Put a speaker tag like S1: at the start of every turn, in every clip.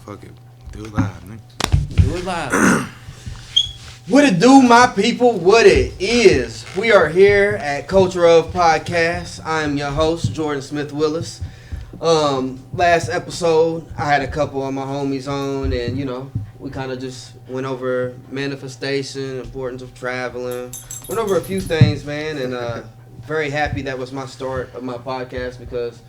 S1: Fuck it. Do it live, man.
S2: Do it live. What it do, my people? What it is? We are here at Culture of Podcast. I am your host, Jordan Smith Willis. Last episode, I had a couple of my homies on, and we kind of just went over manifestation, importance of traveling, went over a few things, man, and very happy that was my start of my podcast because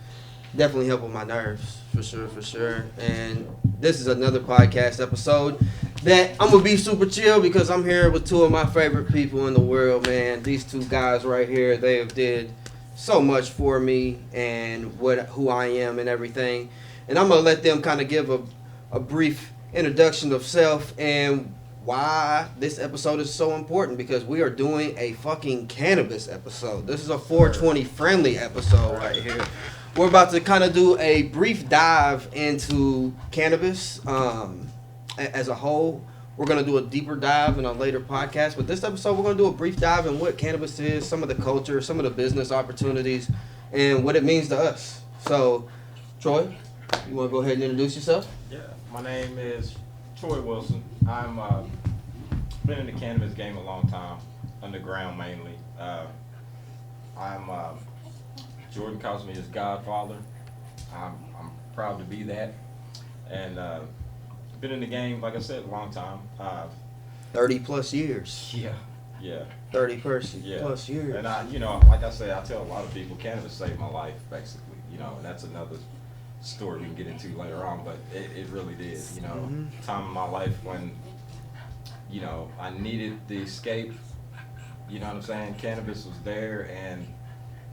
S2: definitely helped with my nerves, for sure. And this is another podcast episode that I'm going to be super chill because I'm here with two of my favorite people in the world, man. These two guys right here, they have did so much for me and who I am and everything. And I'm going to let them kind of give a brief introduction of self and why this episode is so important, because we are doing a fucking cannabis episode. This is a 420 friendly episode right here. We're about to kind of do a brief dive into cannabis as a whole. We're going to do a deeper dive in a later podcast. But this episode, we're going to do a brief dive in what cannabis is, some of the culture, some of the business opportunities, and what it means to us. So, Troy, you want to go ahead and introduce yourself?
S3: Yeah, my name is Troy Wilson. I'm been in the cannabis game a long time, underground mainly. Jordan calls me his godfather. I'm proud to be that, and been in the game, like I said, a long time.
S2: 30 plus years.
S3: Yeah.
S2: 30 plus years.
S3: And like I say, I tell a lot of people, cannabis saved my life, basically. And that's another story we can get into later on, but it really did. Time in my life when I needed the escape. You know what I'm saying? Cannabis was there, and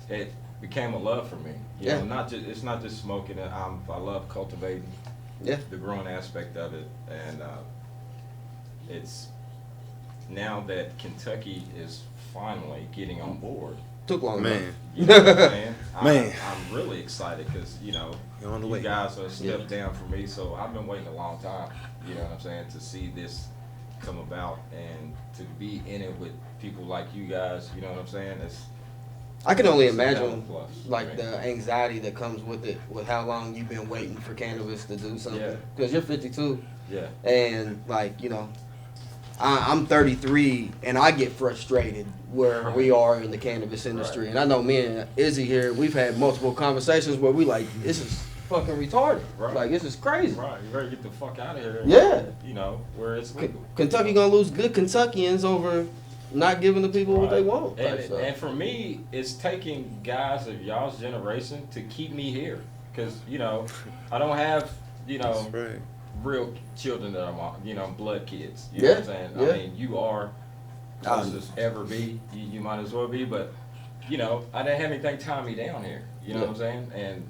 S3: it became a love for me. It's not just smoking it. I love cultivating.
S2: Yeah.
S3: The growing aspect of it, and it's now that Kentucky is finally getting on board.
S2: Took long,
S1: man.
S3: You know what I'm saying?
S1: Man.
S3: I'm really excited because
S1: You're on the
S3: you
S1: way.
S3: guys are a step down for me, so I've been waiting a long time. You know what I'm saying? To see this come about and to be in it with people like you guys. You know what I'm saying?
S2: I can only
S3: It's a hell of a
S2: imagine,
S3: plus,
S2: like,
S3: right?
S2: the anxiety that comes with it, with how long you've been waiting for cannabis to do something.
S3: Yeah.
S2: Because you're 52,
S3: Yeah.
S2: and, I'm 33, and I get frustrated where we are in the cannabis industry.
S3: Right.
S2: And I know me and Izzy here, we've had multiple conversations where we like, this is fucking retarded.
S3: Right.
S2: Like, this is crazy.
S3: Right. You better get the fuck out of here.
S2: Yeah.
S3: Where it's legal.
S2: Kentucky gonna lose good Kentuckians over not giving the people what they want.
S3: And for me, it's taking guys of y'all's generation to keep me here. Because, I don't have,
S1: That's right.
S3: real children that I'm blood kids. You know what I'm saying?
S2: Yeah.
S3: I mean, you are closest ever be. You might as well be. But, I didn't have anything tie me down here. You know what I'm saying? And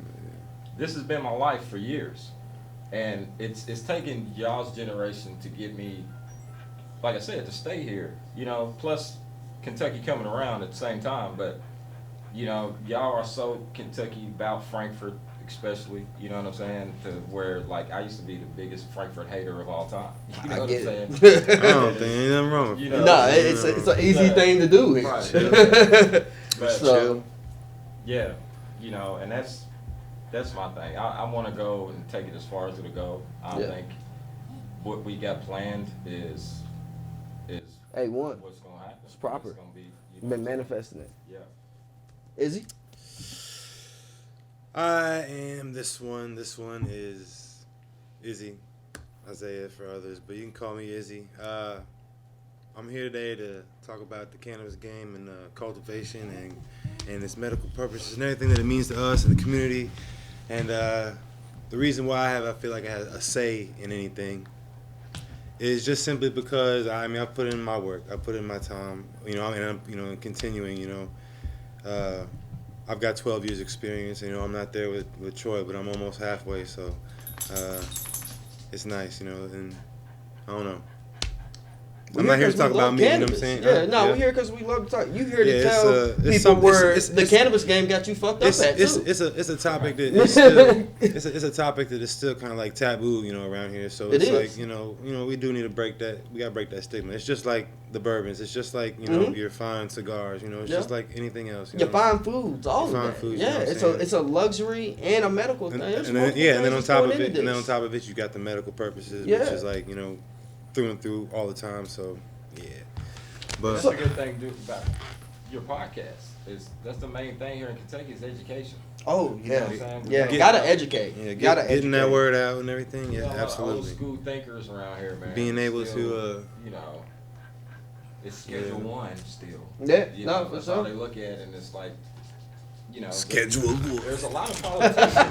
S3: this has been my life for years. And it's taken y'all's generation to get me, like I said, to stay here, plus Kentucky coming around at the same time, but, y'all are so Kentucky about Frankfurt, especially, you know what I'm saying, to where, like, I used to be the biggest Frankfurt hater of all time. You know what I'm saying?
S1: I don't think ain't nothing wrong with that.
S2: Nah, it's an easy thing to do here.
S3: Right, yeah. But,
S2: So,
S3: yeah, and that's my thing. I want to go and take it as far as it'll go. I think what we got planned is
S2: hey, one,
S3: what's going to happen.
S2: it's proper.
S3: It's gonna be,
S2: You've been manifesting it.
S3: Yeah.
S2: Izzy?
S1: I am this one. This one is Izzy, Isaiah for others, but you can call me Izzy. I'm here today to talk about the cannabis game and cultivation and its medical purposes and everything that it means to us and the community. And the reason why I feel like I have a say in anything is just simply because I put in my work, I put in my time, and I'm continuing. I've got 12 years experience. I'm not there with Troy, but I'm almost halfway. So it's nice, and I don't know. I'm not here to talk about me. You know what I'm saying?
S2: Yeah, no, we're here because we love to talk. You here to tell people
S1: some,
S2: where
S1: it's,
S2: the cannabis game got you fucked up at too.
S1: It's a topic that is still it's a topic that is still kind of like taboo, you know, around here. So it's like you know we do need to break that. We gotta break that stigma. It's just like the bourbons. It's just like you know your fine cigars. You know, it's just like anything else.
S2: Your fine foods, all of that.
S1: Foods,
S2: yeah, it's a luxury and a medical thing.
S1: And then on top of it, you got the medical purposes, which is like you know through and through all the time. So yeah, but
S3: that's a good thing to do about your podcast. That's the main thing here in Kentucky is education.
S2: Oh yeah,
S3: you know
S2: gotta educate.
S1: Yeah,
S2: gotta
S1: getting
S2: educate.
S1: that word out and everything. Yeah, absolutely.
S3: Old school thinkers around here, man.
S1: Being able
S3: still,
S1: to,
S3: you know, it's Schedule 1 still.
S2: Yeah,
S3: you
S2: no,
S3: know,
S2: for
S3: that's
S2: sure.
S3: how they look at it, and it's like, you know,
S1: Schedule 1.
S3: There's a lot of politicians.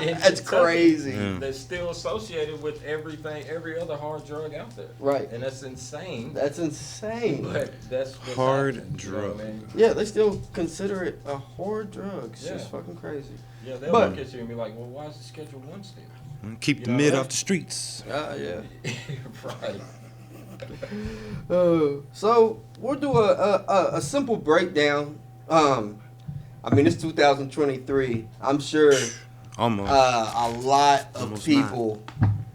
S2: That's crazy.
S3: That's still associated with every other hard drug out there.
S2: Right.
S3: And that's insane.
S2: That's insane.
S3: But that's what's
S1: hard
S3: happening,
S1: drug.
S3: You know what I mean?
S2: Yeah, they still consider it a hard drug. It's just fucking crazy.
S3: Yeah, they'll look at you and be like, well, why is it Schedule 1 still?
S1: Keep the mid off the streets.
S2: Yeah.
S3: Right.
S2: So we'll do a simple breakdown. I mean, it's 2023. I'm sure
S1: Almost.
S2: a lot of
S1: Almost
S2: people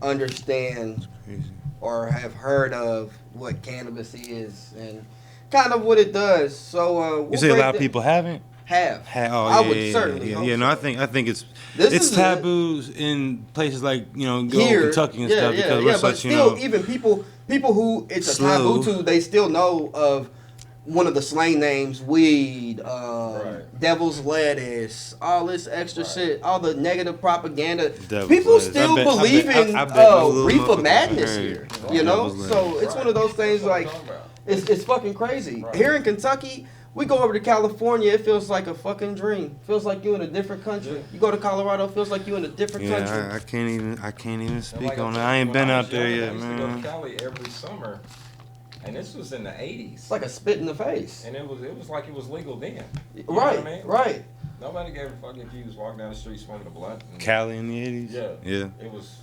S2: understand or have heard of what cannabis is and kind of what it does. So we'll
S1: you say a lot of people haven't?
S2: I would certainly hope
S1: no,
S2: so.
S1: I think it's taboo in places like Kentucky and stuff because we're such
S2: still, even people who it's a taboo to, they still know of one of the slang names: weed, devil's lettuce, all this extra shit, all the negative propaganda. People still believe in reefer madness here, you know. So it's one of those things like it's fucking crazy. Here in Kentucky, we go over to California, it feels like a fucking dream. Feels like you're in a different country. You go to Colorado, it feels like you're in a different country.
S1: I can't even speak on that. I ain't been out there yet, man.
S3: I used to go to Cali every summer, and this was in the '80s.
S2: It's like a spit in the face.
S3: And it was like it was legal then. You
S2: Right,
S3: know what I mean?
S2: right.
S3: Nobody gave a fuck if you was walking down the street smoking a blunt.
S1: Cali in the '80s.
S3: Yeah. It was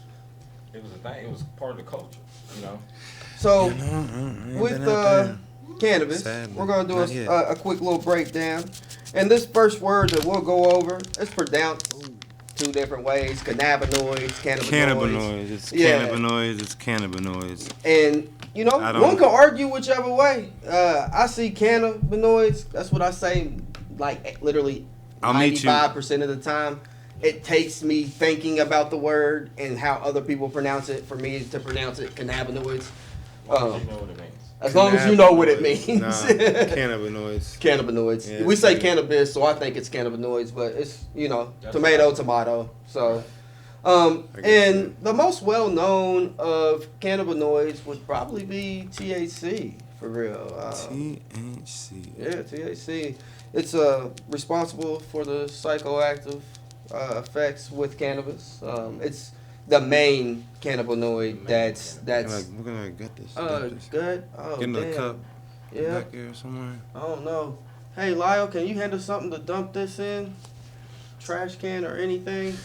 S3: a thing. It was part of the culture. You know.
S2: So with cannabis, we're gonna do a quick little breakdown, and this first word that we'll go over is pronounced two different ways: cannabinoids, cannabinoids.
S1: It's cannabinoids. It's cannabinoids.
S2: And you know, one can argue whichever way. I see cannabinoids. That's what I say. Like literally, 95% of the time, it takes me thinking about the word and how other people pronounce it for me to pronounce it cannabinoids.
S3: You know what it means.
S2: As long as you know what it means.
S1: Nah, cannabinoids.
S2: Cannabinoids.
S1: Yeah,
S2: we say cannabis, so I think it's cannabinoids, but it's, tomato. So, and the most well-known of cannabinoids would probably be THC, for real.
S1: THC.
S2: Yeah, THC. It's responsible for the psychoactive effects with cannabis. It's the main cannabinoid that's
S1: we're gonna get this.
S2: good. Oh,
S1: get in a cup.
S2: Yeah.
S1: Back here somewhere.
S2: I don't know. Hey, Lyle, can you handle something to dump this in? Trash can or anything?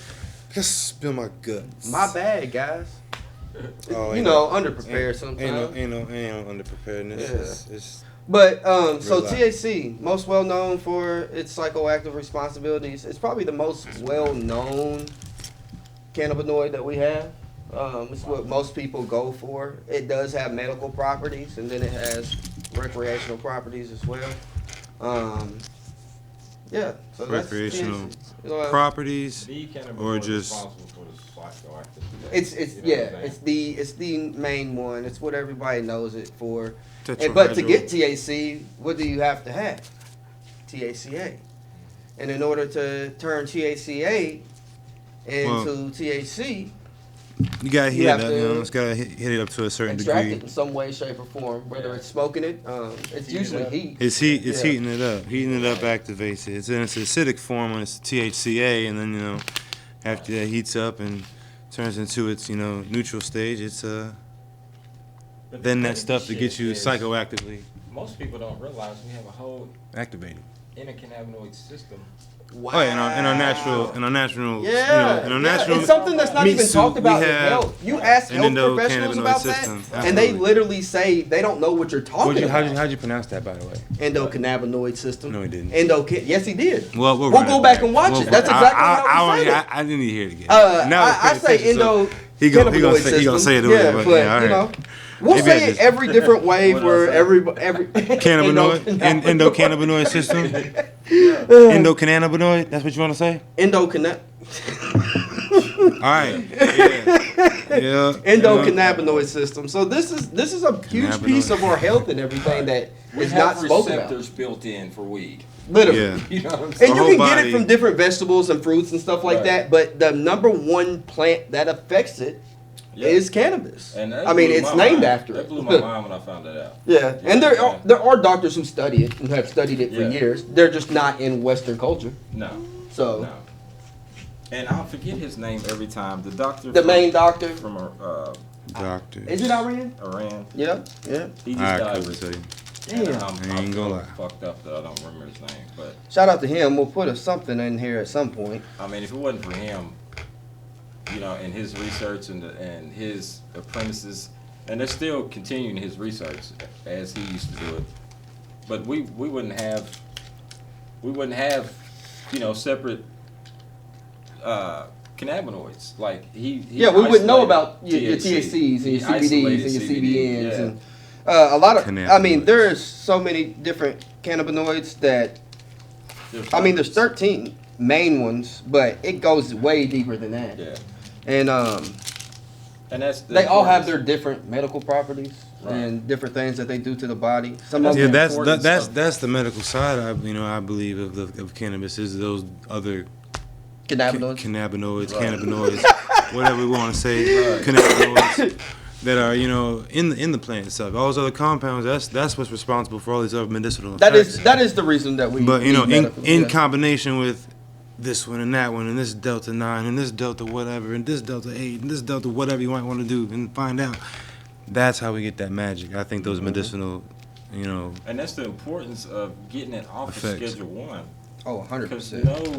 S1: Just spill my guts.
S2: My bad, guys.
S1: Oh,
S2: underprepared sometimes.
S1: Ain't no underpreparedness.
S2: Yeah.
S1: It's
S2: But so
S1: relax.
S2: THC, most well known for its psychoactive responsibilities. It's probably the most well known cannabinoid that we have. It's what most people go for. It does have medical properties, and then it has recreational properties as well. So
S1: recreational
S2: that's
S1: properties,
S3: The cannabinoid
S1: or just
S3: responsible for the psychoactive.
S2: it's the main one. It's what everybody knows it for. But to
S1: tetrahydro.
S2: get THC, what do you have to have? THCA. And in order to turn THCA into THC,
S1: you gotta
S2: you
S1: heat
S2: have
S1: it up.
S2: to
S1: It's gotta hit it up to a certain
S2: extract
S1: degree.
S2: it in some way, shape, or form. Whether it's smoking it, it's usually heat.
S1: It's heating it up. Heating it up activates it. It's in its acidic form when it's THCA, and then after that heats up and turns into its neutral stage. It's
S3: But
S1: then
S3: the
S1: that stuff to
S3: crazy
S1: get
S3: shit
S1: you
S3: is
S1: psychoactively
S3: Most people don't realize we have a whole
S1: activated.
S3: endocannabinoid system
S2: Wow.
S1: Oh, yeah, in our natural,
S2: Yeah,
S1: in our natural.
S2: it's something that's not
S1: meat
S2: even
S1: suit,
S2: talked about
S1: we
S2: in
S1: have
S2: health. You ask
S1: an
S2: health professionals
S1: endocannabinoid
S2: about
S1: system.
S2: that, and they
S1: Absolutely.
S2: literally say they don't know what you're talking about.
S1: How'd you pronounce that, by the way?
S2: Endocannabinoid system.
S1: No, he didn't.
S2: Yes, he did.
S1: Well,
S2: we'll go back and watch it. That's exactly how we said it.
S1: I didn't even hear it again.
S2: I say
S1: he gonna
S2: endocannabinoid
S1: say it the
S2: system.
S1: way, but yeah, all
S2: you
S1: right.
S2: know, we'll
S1: Maybe
S2: say it every different way for every
S1: cannabinoid, endocannabinoid system, endocannabinoid. That's what you want to say?
S2: Endocannabinoid.
S1: All right. Yeah.
S2: Endocannabinoid system. So this is a huge piece of our health and everything that is not spoken about.
S3: Receptors built in for weed.
S2: Literally.
S1: Yeah.
S3: You know what I'm saying?
S2: And you can get it from different vegetables and fruits and stuff like that, but the number one plant that affects it is cannabis.
S3: And
S2: I mean, it's named after
S3: that
S2: it.
S3: blew my mind when I found that out.
S2: Yeah, and there are doctors who study it and have studied it for years. They're just not in Western culture.
S3: No.
S2: So.
S3: No. And I'll forget his name every time. The doctor.
S2: The main doctor.
S3: From
S1: Doctor.
S2: Is it Iran?
S3: Iran.
S2: Yeah.
S3: He just
S1: I
S3: died
S1: couldn't
S3: recently.
S1: say.
S2: Damn.
S1: I ain't gonna lie.
S3: Fucked up that I don't remember his name, but
S2: Shout out to him. We'll put something in here at some point.
S3: I mean, if it wasn't for him, and his research and his apprentices, and they're still continuing his research as he used to do it, but we wouldn't have separate cannabinoids like he
S2: we wouldn't know about your
S3: THC.
S2: THCs and your
S3: He
S2: CBDs
S3: isolated
S2: and your
S3: CBD,
S2: CBNs and a lot of. I mean,
S1: Cannabinoids.
S2: there's so many different cannabinoids that. I mean, there's 13 main ones, but it goes way deeper than that.
S3: Yeah.
S2: And
S3: that's
S2: they all have their different medical properties and different things that they do to the body. Some of them.
S1: That's the medical side. I believe of cannabis is those other
S2: Cannabinoids.
S1: Cannabinoids, whatever we want to say, cannabinoids that are in the plant itself. All those other compounds. That's what's responsible for all these other medicinal effects.
S2: That is the reason that we.
S1: But
S2: medical,
S1: in combination with this one and that one and this Delta 9 and this Delta whatever and this Delta 8 and this Delta whatever you might want to do and find out. That's how we get that magic. I think those medicinal,
S3: And that's the importance of getting it off
S1: effects.
S3: of Schedule 1.
S2: Oh, 100%.
S3: Because no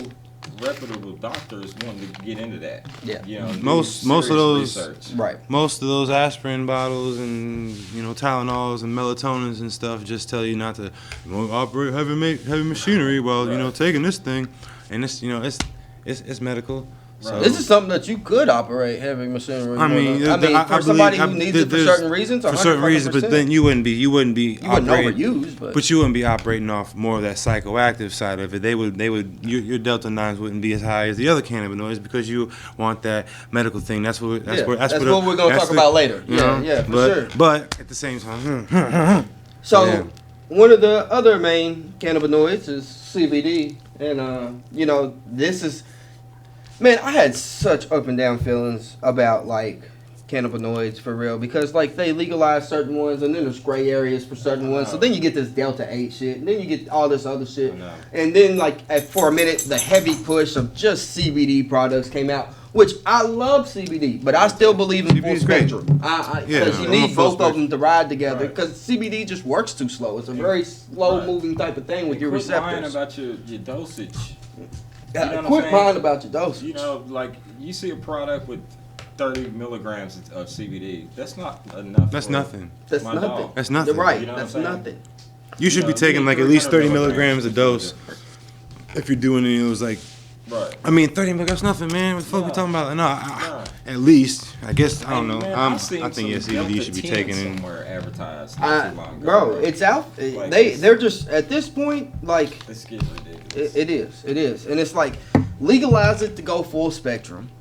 S3: reputable doctors wanting to get into that.
S2: Yeah.
S1: Most of those
S3: research.
S2: Right.
S1: Most of those aspirin bottles and Tylenols and melatonins and stuff just tell you not to operate heavy machinery while taking this thing, and it's medical. So,
S2: this is something that you could operate heavy machinery.
S1: I mean,
S2: for somebody who needs it for certain reasons.
S1: For certain reasons, but then you wouldn't be operating.
S2: Overuse,
S1: but you wouldn't be operating off more of that psychoactive side of it. Your Delta 9s wouldn't be as high as the other cannabinoids because you want that medical thing. That's what we're going
S2: to talk about later. Yeah, for sure.
S1: But at the same time,
S2: so one of the other main cannabinoids is CBD, and this is. Man, I had such up and down feelings about cannabinoids for real because they legalize certain ones and then there's gray areas for certain ones. So then you get this Delta 8 shit and then you get all this other shit. And then for a minute the heavy push of just CBD products came out, which I love CBD, but I still believe in full spectrum. Because you need both of them to ride together because CBD just works too slow. It's a very slow moving type of thing with your receptors.
S3: Quit lying about your dosage.
S2: Quit lying about your dosage.
S3: You see a product with 30 milligrams of CBD. That's not enough.
S1: That's nothing.
S2: That's nothing.
S1: Dog. That's nothing.
S2: You're right. That's nothing.
S1: You should be taking at least 30 milligrams a dose if you're doing any of those
S3: Right.
S1: I mean, 30 milligrams, nothing, man. What the fuck we talking about? No, at least, I guess, I don't know. I think CBD should be taken in.
S3: Somewhere advertised not too long ago.
S2: Bro, it's out. They're just, at this point,
S3: it's getting ridiculous.
S2: It is. And it's legalize it to go full spectrum.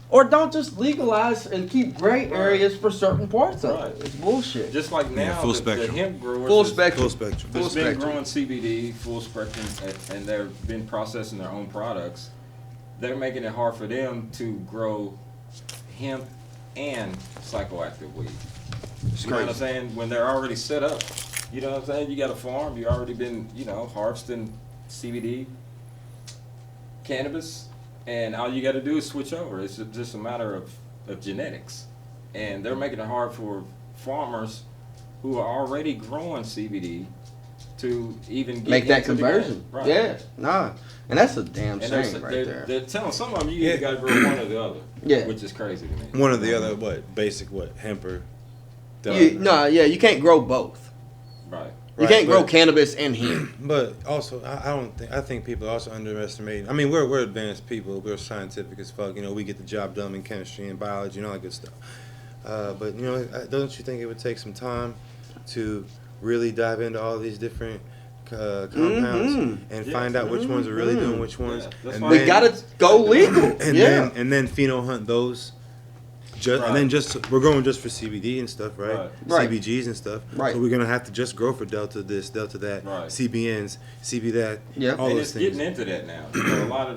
S2: Or don't just legalize and keep gray areas for certain parts of it. It's bullshit.
S3: Just like now,
S1: full
S3: the
S1: spectrum.
S3: hemp growers
S2: Full spectrum.
S3: There's been growing CBD, full spectrum, and they've been processing their own products. They're making it hard for them to grow hemp and psychoactive weed. You know what I'm saying? When they're already set up. You know what I'm saying? You got a farm, you already been, harvesting CBD, cannabis, and all you got to do is switch over. It's just a matter of genetics. And they're making it hard for farmers who are already growing CBD to even get
S2: make that
S3: into the
S2: conversion.
S3: game. Right.
S2: Yeah, nah, and that's a damn
S3: And
S2: shame right there.
S3: they're telling some of them you either got to grow one or the other.
S2: Yeah.
S3: Which is crazy to me.
S1: One or the other, what? Basic, what? Hemp or the
S2: Yeah, you can't grow both.
S3: Right.
S2: You can't grow cannabis and hemp.
S1: But also, I think people also underestimate. I mean, we're advanced people. We're scientific as fuck. You know, we get the job done in chemistry and biology and all that good stuff. But you know, don't you think it would take some time to really dive into all these different compounds and find out which ones are really doing which ones?
S3: Yeah,
S1: and
S2: we gotta go legal.
S1: And then pheno hunt those. And then we're going just for CBD and stuff, right?
S2: Right.
S1: CBGs and stuff.
S2: Right.
S1: So we're gonna have to just grow for Delta this, Delta that,
S3: Right.
S1: CBNs, CB that,
S2: Yep.
S1: all
S3: And
S1: those
S3: it's
S1: things.
S3: getting into that now. You know, a lot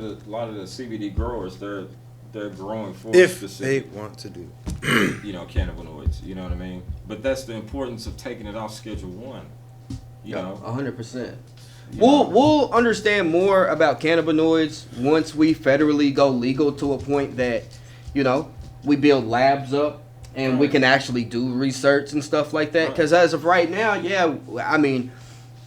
S3: of the CBD growers, they're growing for
S1: If
S3: specific,
S1: they want to do.
S3: you know, cannabinoids. You know what I mean? But that's the importance of taking it off Schedule 1. You know,
S2: 100%.
S3: You know?
S2: We'll understand more about cannabinoids once we federally go legal to a point that, you know, we build labs up and we can actually do research and stuff like that. Because as of right now, I mean,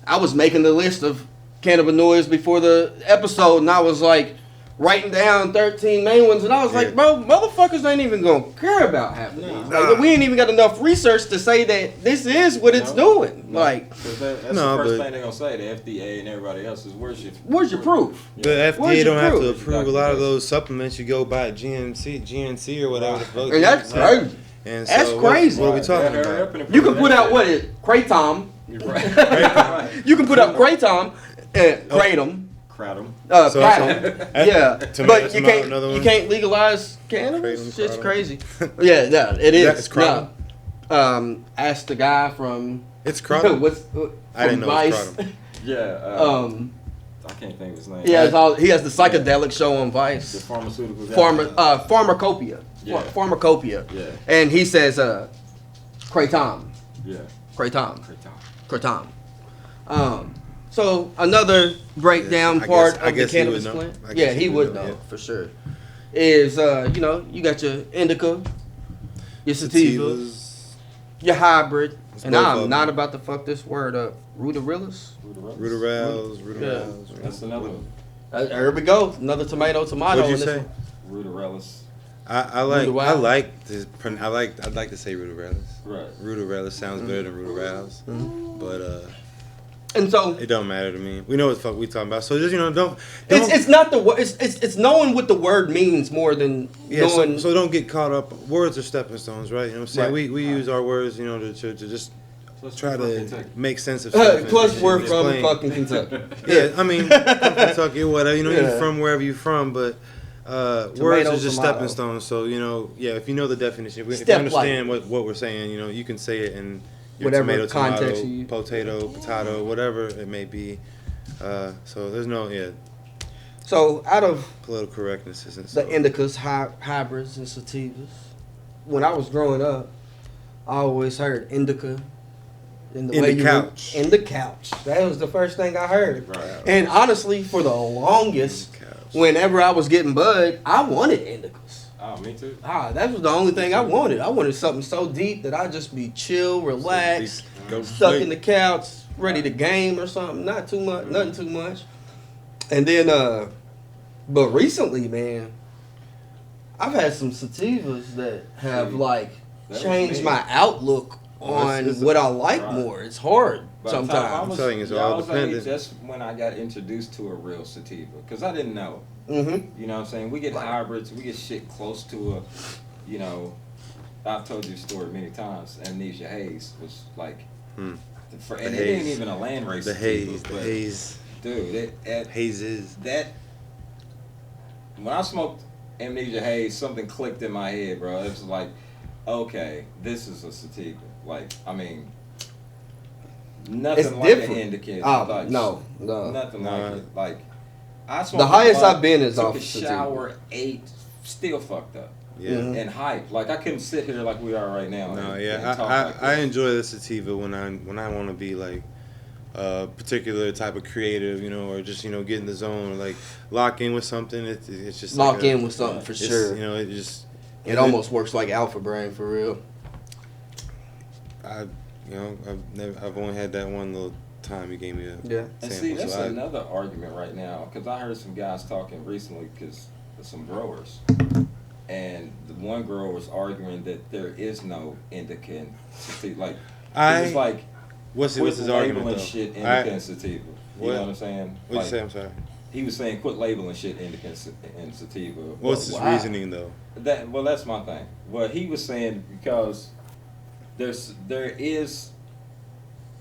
S2: I was making the list of cannabinoids before the episode, and I was like writing down 13 main ones, and I was like, bro, motherfuckers ain't even gonna care about half of these. Like, we ain't even got enough research to say that this is what it's doing. Like,
S3: that's the first thing they're gonna say. The FDA and everybody else is where's your
S2: proof?
S1: The FDA
S2: your
S1: don't have to
S2: proof?
S1: approve a lot of those supplements. You go buy GNC or whatever the fuck.
S2: And that's crazy.
S1: And
S2: That's
S1: so
S2: crazy.
S1: What are we talking about?
S2: You can put out Kratom.
S3: Right.
S2: You can put out Kratom, Kratom.
S3: Kratom.
S2: Kratom. Yeah, but you
S1: another one?
S2: you can't legalize cannabis.
S1: Kratom,
S2: Shit's
S1: Kratom.
S2: crazy. Yeah, it is.
S1: That's Kratom?
S2: No. Ask the guy from.
S1: It's Kratom. I didn't know it was
S2: Vice.
S1: Kratom.
S3: Yeah. I can't think of his name.
S2: He has the psychedelic show on Vice.
S3: The pharmaceuticals.
S2: Pharmacopoeia.
S3: Yeah.
S2: Pharmacopoeia.
S3: Yeah.
S2: And he says, Kratom.
S3: Yeah.
S2: Kratom.
S3: Kratom.
S2: Kratom. So another breakdown part of the cannabis
S1: he would know.
S2: plant. Yeah, he would know for sure. Is you know, you got your indica, your sativas, your hybrid, and I'm not about to fuck this word up. Rudorillus.
S1: Rudorales.
S3: That's another one.
S2: There we go. Another tomato.
S1: What'd you say?
S3: Rudorillus.
S1: I'd like to say Rudorales.
S3: Right.
S1: Rudorales sounds better than Rudorales. But
S2: and so
S1: it don't matter to me. We know what the fuck we talking about. So just don't.
S2: It's not the word. It's knowing what the word means more than knowing.
S1: So don't get caught up. Words are stepping stones, right? You know what I'm saying?
S2: Right.
S1: We use our words, to just try to make sense of
S2: stuff.
S1: stuff.
S2: Plus, we're from fucking Kentucky.
S1: Yeah, I mean, Kentucky or whatever. You're from wherever you're from, but words are just stepping stones. So if you know the definition, if you understand what we're saying, you can say it in your
S2: whatever
S1: tomato,
S2: context
S1: potato, whatever it may be. So there's no
S2: So out of
S1: political correctness isn't
S2: the indicas, hybrids, and sativas, when I was growing up, I always heard indica. In the couch. That was the first thing I heard.
S3: Right.
S2: And honestly, for the longest, whenever I was getting bud, I wanted indicas.
S3: Oh, me too.
S2: That was the only thing I wanted. I wanted something so deep that I'd just be chill, relaxed, stuck in the couch, ready to game or something. Not too much, nothing too much. And then, but recently, man, I've had some sativas that have changed my outlook on what I like more. It's hard sometimes.
S1: I'm telling you, it's all dependent.
S3: That's when I got introduced to a real sativa, because I didn't know.
S2: Mm-hmm.
S3: You know what I'm saying? We get hybrids, we get shit close to I've told you the story many times. Amnesia Haze was like, and it ain't even a land race.
S1: The haze.
S3: Dude,
S1: hazes.
S3: When I smoked Amnesia Haze, something clicked in my head, bro. It was like, okay, this is a sativa. Like, I mean, nothing
S2: it's
S3: like
S2: different.
S3: an indicator.
S2: No.
S3: Nothing like it. Like, I smoked
S2: the highest I've been is off
S3: took a shower, ate, still fucked up.
S1: Yeah.
S3: And hype. Like, I couldn't sit here like we are right now.
S1: No,
S3: and talk
S1: I enjoy the sativa when I want to be like a particular type of creative, or just get in the zone, like lock in with something. It's just
S2: lock in with something for sure.
S1: It
S2: almost works like alpha brain for real.
S1: I've only had that one little time you gave me a
S2: Yeah.
S3: And see, that's another argument right now, because I heard some guys talking recently, because some growers, and the one grower was arguing that there is no indica in sativa. Like, it was like,
S1: what's his argument though?
S3: Shit indica and sativa. You know what I'm saying?
S1: What'd you say? I'm sorry.
S3: He was saying quit labeling shit indica and sativa.
S1: What's his reasoning though?
S3: That's my thing. Well, he was saying because there's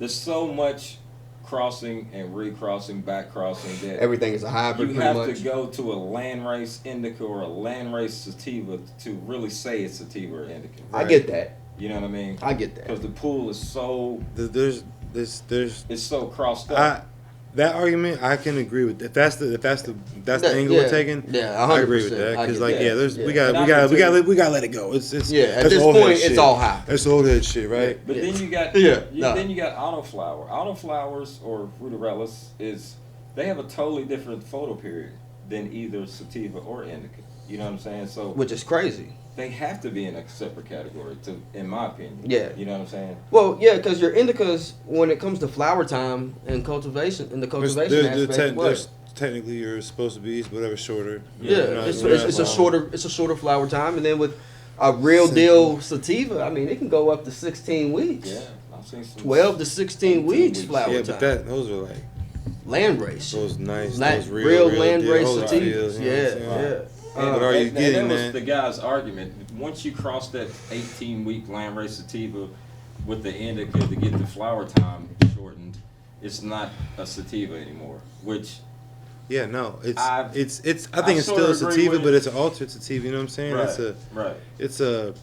S3: so much crossing and recrossing, back crossing that
S2: Everything is a hybrid.
S3: you have to go to a landrace indica or a landrace sativa to really say it's sativa or indica.
S2: I get that.
S3: You know what I mean?
S2: I get that.
S3: Because the pool is so
S1: There's
S3: it's so crossed up.
S1: That argument I can agree with. If that's the angle we're taking,
S2: yeah, 100%.
S1: I agree with that because we got to let it go. It's
S2: at this point it's all high.
S1: It's old head shit, right?
S3: But then you got then you got autoflower. Autoflowers or frutarellas they have a totally different photo period than either sativa or indica. You know what I'm saying? So
S2: which is crazy.
S3: They have to be in a separate category, in my opinion.
S2: Yeah.
S3: You know what I'm saying?
S2: Well, yeah, because your indicas, when it comes to flower time and cultivation, aspect,
S1: technically you're supposed to be whatever shorter.
S2: Yeah, it's a shorter flower time, and then with a real deal sativa, I mean, it can go up to 16 weeks.
S3: Yeah, I've seen some
S2: 12 to 16 weeks flower time.
S1: Yeah, but those are like
S2: landrace.
S1: Those nice, those
S2: real landrace
S1: sativas.
S2: Yeah.
S1: But are you getting
S3: that?
S1: That
S3: was the guy's argument. Once you cross that 18-week landrace sativa with the indica to get the flower time shortened, it's not a sativa anymore. Which
S1: I think
S3: I
S1: it's still a sativa, but it's an altered sativa. You know what I'm saying?
S3: Right.
S1: It's a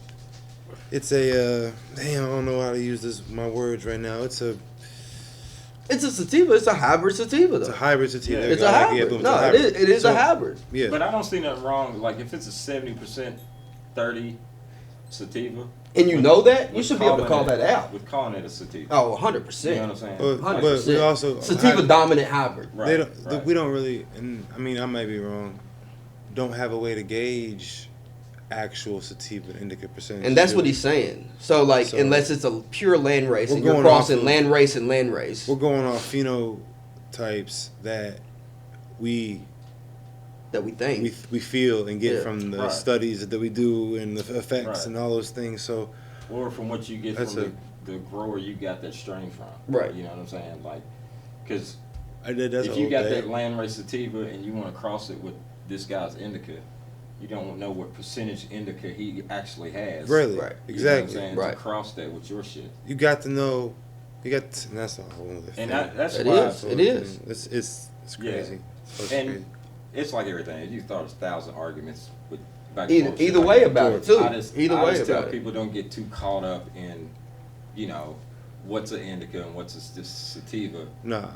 S1: damn. I don't know how to use my words right now. It's a
S2: sativa. It's a hybrid sativa, though.
S1: It's a hybrid sativa.
S2: Yeah. It's a hybrid. It is a hybrid.
S1: Yeah.
S3: But I don't see nothing wrong. Like, if it's a 70% 30 sativa.
S2: And you know that? You should be able to call that out.
S3: With calling it a sativa.
S2: Oh, 100%.
S3: You know what I'm saying?
S2: 100%.
S1: But we also...
S2: Sativa dominant hybrid.
S1: Right. We don't really... And I mean, I might be wrong. Don't have a way to gauge actual sativa indica percentage.
S2: And that's what he's saying. So, unless it's a pure landrace and you're crossing landrace and landrace.
S1: We're going off phenotypes that we
S2: think
S1: we feel and get from the studies that we do and the effects and all those things. So,
S3: or from what you get from the grower you got that strain from.
S2: Right.
S3: You know what I'm saying? Like, because
S1: if
S3: you got that landrace sativa and you want to cross it with this guy's indica, you don't know what percentage indica he actually has.
S1: Really?
S2: Right.
S1: Exactly.
S3: You know what I'm saying? To cross that with your shit.
S1: You got to know. And that's a whole other thing.
S3: And that's
S2: it
S3: why.
S2: It is.
S1: It's crazy.
S3: Yeah. And it's like everything. You thought 1,000 arguments with
S2: either way about it too.
S3: I just tell people don't get too caught up in, what's an indica and what's a sativa.
S1: Nah.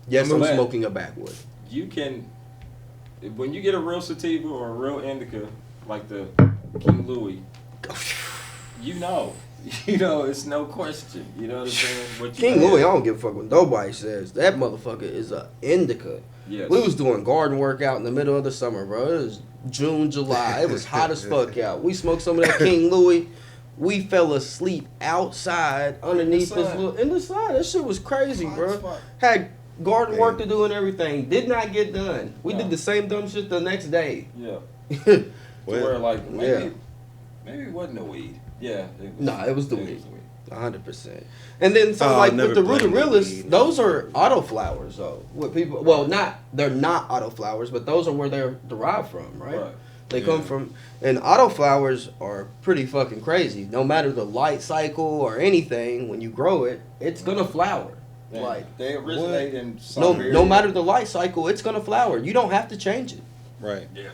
S2: Yes, I'm smoking a backwood.
S3: You can, when you get a real sativa or a real indica, like the King Louis, it's no question. You know what I'm saying?
S2: King Louis, I don't give a fuck what nobody says. That motherfucker is a indica.
S3: Yes.
S2: We was doing garden work out in the middle of the summer, bro. It was June, July. It was hot as fuck out. We smoked some of that King Louis. We fell asleep outside underneath in the sun. That shit was crazy, bro. Had garden work to do and everything. Did not get done. We did the same dumb shit the next day.
S3: Yeah. Where maybe it wasn't the weed. Yeah.
S2: It was the weed. 100%. And then something with the Rutarellas, those are autoflowers though. What people they're not autoflowers, but those are where they're derived from, right? They come from, and autoflowers are pretty fucking crazy. No matter the light cycle or anything, when you grow it, it's gonna flower.
S3: They originate in some
S2: no matter the light cycle, it's gonna flower. You don't have to change it.
S1: Right.
S3: Yeah.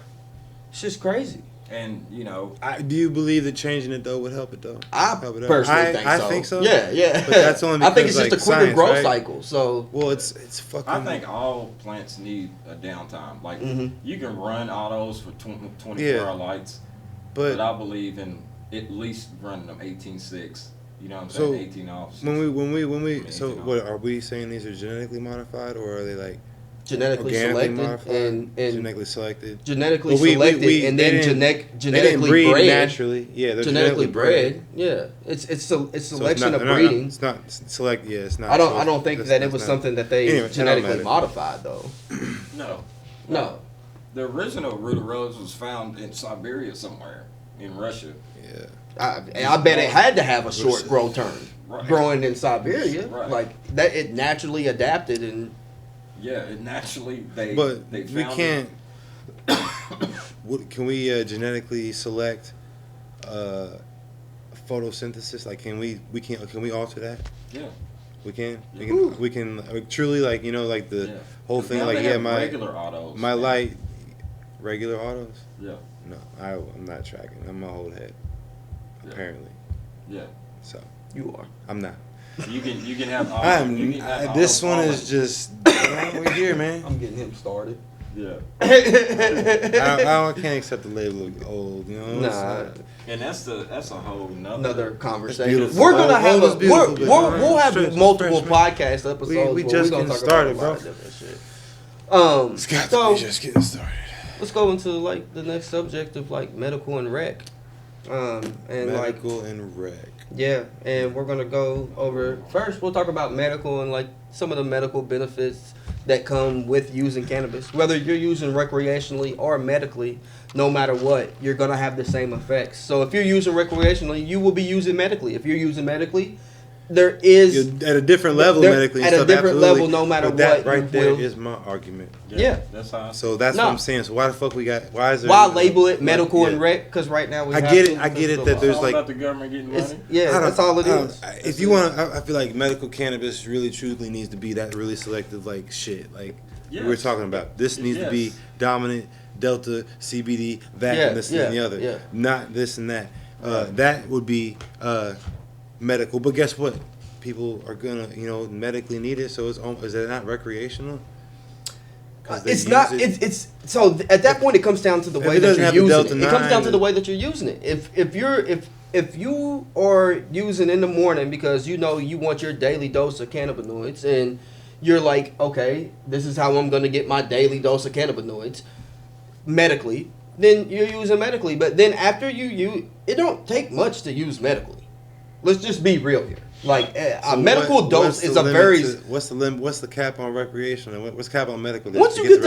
S2: It's just crazy.
S3: And
S1: do you believe that changing it though would help it though?
S2: I personally think so.
S1: I think so.
S2: Yeah.
S1: But that's only because
S2: I think it's just a quicker
S1: science,
S2: growth cycle. So
S1: it's fucking.
S3: I think all plants need a downtime. Like you can run autos for 24-hour lights, but I believe in at least running them 18.6. You know what I'm saying? 18 off.
S1: When we so what are we saying? These are genetically modified, or are they like
S2: genetically
S1: organically
S2: selected
S1: modified,
S2: and
S1: genetically selected.
S2: genetically
S1: But we-
S2: selected and
S1: they
S2: then
S1: didn't- They didn't
S2: genetically
S1: breed
S2: bred.
S1: naturally. Yeah, they're
S2: Genetically bred. Yeah, it's
S1: So
S2: selection
S1: not,
S2: of
S1: no,
S2: breeding.
S1: it's not select. Yeah, it's not.
S2: I
S1: so
S2: don't think that it was
S1: not-
S2: something that they
S1: Anyway, it don't
S2: genetically
S1: matter.
S2: modified though.
S3: No.
S2: No.
S3: The original root of rose was found in Siberia somewhere, in Russia.
S1: Yeah.
S2: I bet it had to have a short growth term.
S3: Right.
S2: Growing in Siberia,
S3: Right.
S2: like that, it naturally adapted and.
S3: Yeah, it naturally they.
S1: But
S3: they
S1: we
S3: found
S1: can't. Can we genetically select photosynthesis? Like, can we alter that?
S3: Yeah.
S1: We can.
S2: Yeah.
S1: We can truly, like, like the
S3: Yeah.
S1: whole
S3: 'Cause
S1: thing.
S3: now
S1: Like,
S3: they
S1: yeah,
S3: have
S1: my
S3: regular autos.
S1: my light, regular autos.
S3: Yeah.
S1: No, I'm not tracking. I'm a old head.
S3: Yeah.
S1: Apparently,
S3: Yeah.
S1: so
S2: You are.
S1: I'm not.
S3: You can have. Auto, you can have
S1: This
S3: auto
S1: one
S3: follow.
S1: is just. We're here, man.
S2: I'm getting him started.
S3: Yeah.
S1: I can't accept the label of old. You know.
S2: Nah.
S3: And that's a whole
S2: Another conversation.
S1: beautiful.
S2: We're gonna
S1: Old
S2: have
S1: is
S2: a
S1: beautiful, but
S2: we'll have
S1: stretch,
S2: multiple
S1: stretch,
S2: podcast episodes.
S1: We
S2: where
S1: just
S2: gonna
S1: getting
S2: talk
S1: started,
S2: about a lot
S1: bro.
S2: of different shit.
S1: It's got
S2: So
S1: to be just getting started.
S2: let's go into like the next subject of like medical and rec. And like
S1: Medical and rec.
S2: yeah, and we're gonna go over first. We'll talk about medical and like some of the medical benefits that come with using cannabis. Whether you're using recreationally or medically, no matter what, you're gonna have the same effects. So if you're using recreationally, you will be using medically. If you're using medically, there is
S1: You're at a different level
S2: there-
S1: medically.
S2: at
S1: and
S2: a
S1: stuff,
S2: different
S1: absolutely.
S2: level, no matter
S1: But that
S2: what,
S1: right
S2: you
S1: there
S2: will-
S1: is my argument.
S2: Yeah.
S3: That's how.
S1: So that's
S2: No.
S1: what I'm saying. So why the fuck we got? Why is there?
S2: why label it medical
S1: Yeah.
S2: and rec? Because right now we
S1: I
S2: have
S1: get
S2: to
S1: it. I
S2: because
S1: get
S2: of
S1: it
S2: the
S1: that
S2: law.
S1: there's
S3: It's all
S1: like.
S3: about the government getting money.
S2: It's, yeah,
S1: I don't-
S2: that's all it
S1: I don't-
S2: is.
S1: If you want, I feel like medical cannabis really, truly needs to be that really selective, like shit. Like
S3: Yes.
S1: we're talking about, this needs to be
S3: Yes.
S1: dominant, delta, CBD, that,
S2: Yeah,
S1: and this
S2: yeah,
S1: and the other.
S2: yeah.
S1: Not this and that.
S3: Right.
S1: That would be medical. But guess what? People are gonna, medically need it. So is it not recreational? 'Cause they
S2: It's
S1: use
S2: not.
S1: it.
S2: It's so at that point it comes down to the
S1: If
S2: way
S1: it
S2: that
S1: doesn't
S2: you're
S1: have the
S2: using it.
S1: Delta
S2: It comes down
S1: 9,
S2: to the way that you're using it. If you are using in the morning because you know you want your daily dose of cannabinoids and you're like, okay, this is how I'm going to get my daily dose of cannabinoids medically, then you're using medically. But then after you use, it don't take much to use medically. Let's just be real here. Like a
S1: So
S2: medical
S1: what's
S2: dose
S1: the
S2: is a
S1: limit
S2: very
S1: what's the limit? What's the cap on recreational? What's the cap on medical?
S2: once you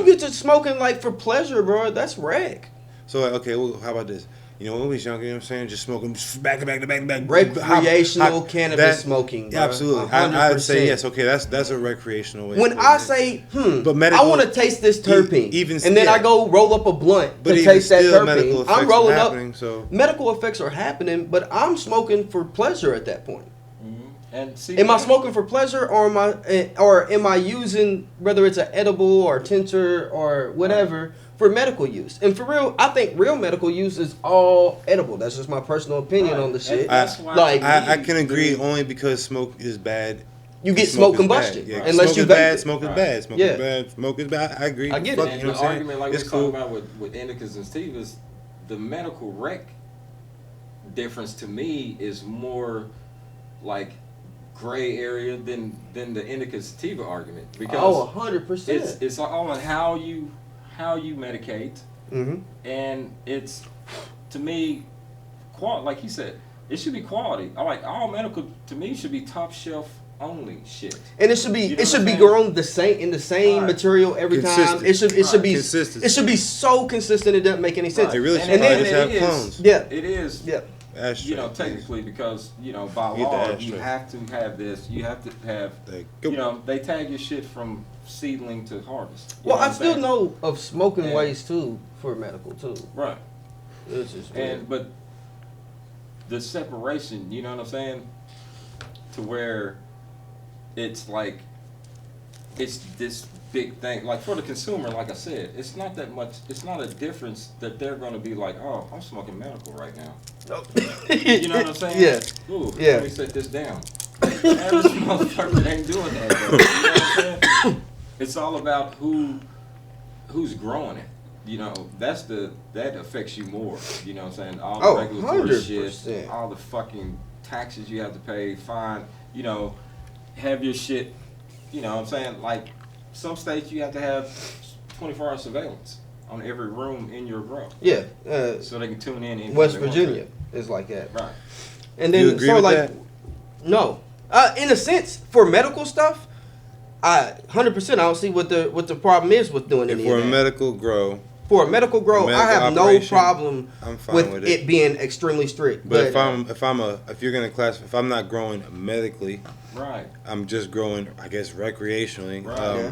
S2: get to smoking like for pleasure, bro, that's rec.
S1: So okay, well, how about this? When we was younger, you know what I'm saying, just smoking back to back to back to back.
S2: Recreational cannabis smoking, bro.
S1: Absolutely, I'd say yes. Okay, that's a recreational way.
S2: When
S1: to
S2: I
S1: it.
S2: say,
S1: But medical-
S2: I want to taste this terpene,
S1: even-
S2: and then
S1: yeah.
S2: I go roll up a blunt
S1: but
S2: to
S1: even
S2: taste that
S1: still, medical
S2: terpene.
S1: effects
S2: I'm rolling
S1: are
S2: up.
S1: happening, so
S2: Medical effects are happening, but I'm smoking for pleasure at that point.
S3: And see,
S2: Am I smoking for pleasure, or am I using whether it's an edible or tincture or whatever for medical use? And for real, I think real medical use is all edible. That's just my personal opinion
S3: Right.
S2: on the shit.
S3: And that's why
S2: like
S1: I can agree only because smoke is bad.
S2: you get smoke
S1: is
S2: combustion
S1: bad. Yeah,
S2: unless
S1: smoke
S2: you
S1: is
S2: vape
S1: bad.
S2: it.
S1: Smoke is
S3: Right.
S1: bad. Smoke
S2: Yeah.
S1: is bad. Smoke is bad. I agree.
S2: I get
S1: Fuck,
S2: it.
S1: You
S3: And
S1: know
S3: the
S1: what I'm saying?
S3: argument like we
S1: It's
S3: was
S1: cool.
S3: talking about with indicas and sativas, the medical rec difference to me is more like gray area than the indica sativa argument because
S2: Oh, 100%.
S3: it's all on how you medicate,
S2: Mm-hmm.
S3: and it's to me like he said, it should be quality. I like all medical to me should be top shelf only shit.
S2: And it should be
S3: You know
S2: it should
S3: what
S2: be
S3: I'm saying?
S2: grown in the same
S3: Right.
S2: material every time.
S1: Consistent.
S2: It should be
S1: Consistency.
S2: it should be so consistent it doesn't make any sense.
S3: Right.
S1: They really
S3: And
S1: should
S3: then
S1: probably just have
S3: it is-
S1: clones.
S2: Yeah.
S3: It is.
S2: Yeah.
S1: Ashtray.
S3: Technically, because by
S1: Get the
S3: law
S1: ashtray.
S3: you have to have this. You have to have.
S1: Like, go.
S3: They tag your shit from seedling to harvest. You
S2: Well,
S3: know what
S2: I
S3: I'm
S2: still
S3: saying?
S2: know of smoking
S3: Yeah.
S2: ways too for medical too.
S3: Right.
S2: It's just weird.
S3: But the separation, you know what I'm saying, to where it's like it's this big thing. Like for the consumer, like I said, it's not that much. It's not a difference that they're going to be like, oh, I'm smoking medical right now. You know what I'm saying?
S2: Yeah.
S3: Ooh,
S2: Yeah.
S3: Let me set this down. Average motherfucker ain't doing that. Though. You know what I'm saying? It's all about who's growing it. That affects you more. You know what I'm saying? All the
S2: Oh,
S3: regulatory
S2: 100%.
S3: shit, all the fucking taxes you have to pay, fine. Have your shit. You know what I'm saying? Like some states you have to have 24-hour surveillance on every room in your grow.
S2: Yeah.
S3: So they can tune in. Anytime
S2: West
S3: they want
S2: Virginia is like that.
S3: to. Right.
S2: And then
S1: You agree with that?
S2: No. In a sense, for medical stuff, 100%. I don't see what the problem is with doing any
S1: For
S2: of
S1: a
S2: that.
S1: medical grow,
S2: For a medical grow,
S1: medical
S2: I have no
S1: operation,
S2: problem
S1: I'm fine
S2: with
S1: with
S2: it being extremely strict.
S1: But if you're gonna classify, if I'm not growing medically,
S3: Right.
S1: I'm just growing, I guess, recreationally.
S3: Right.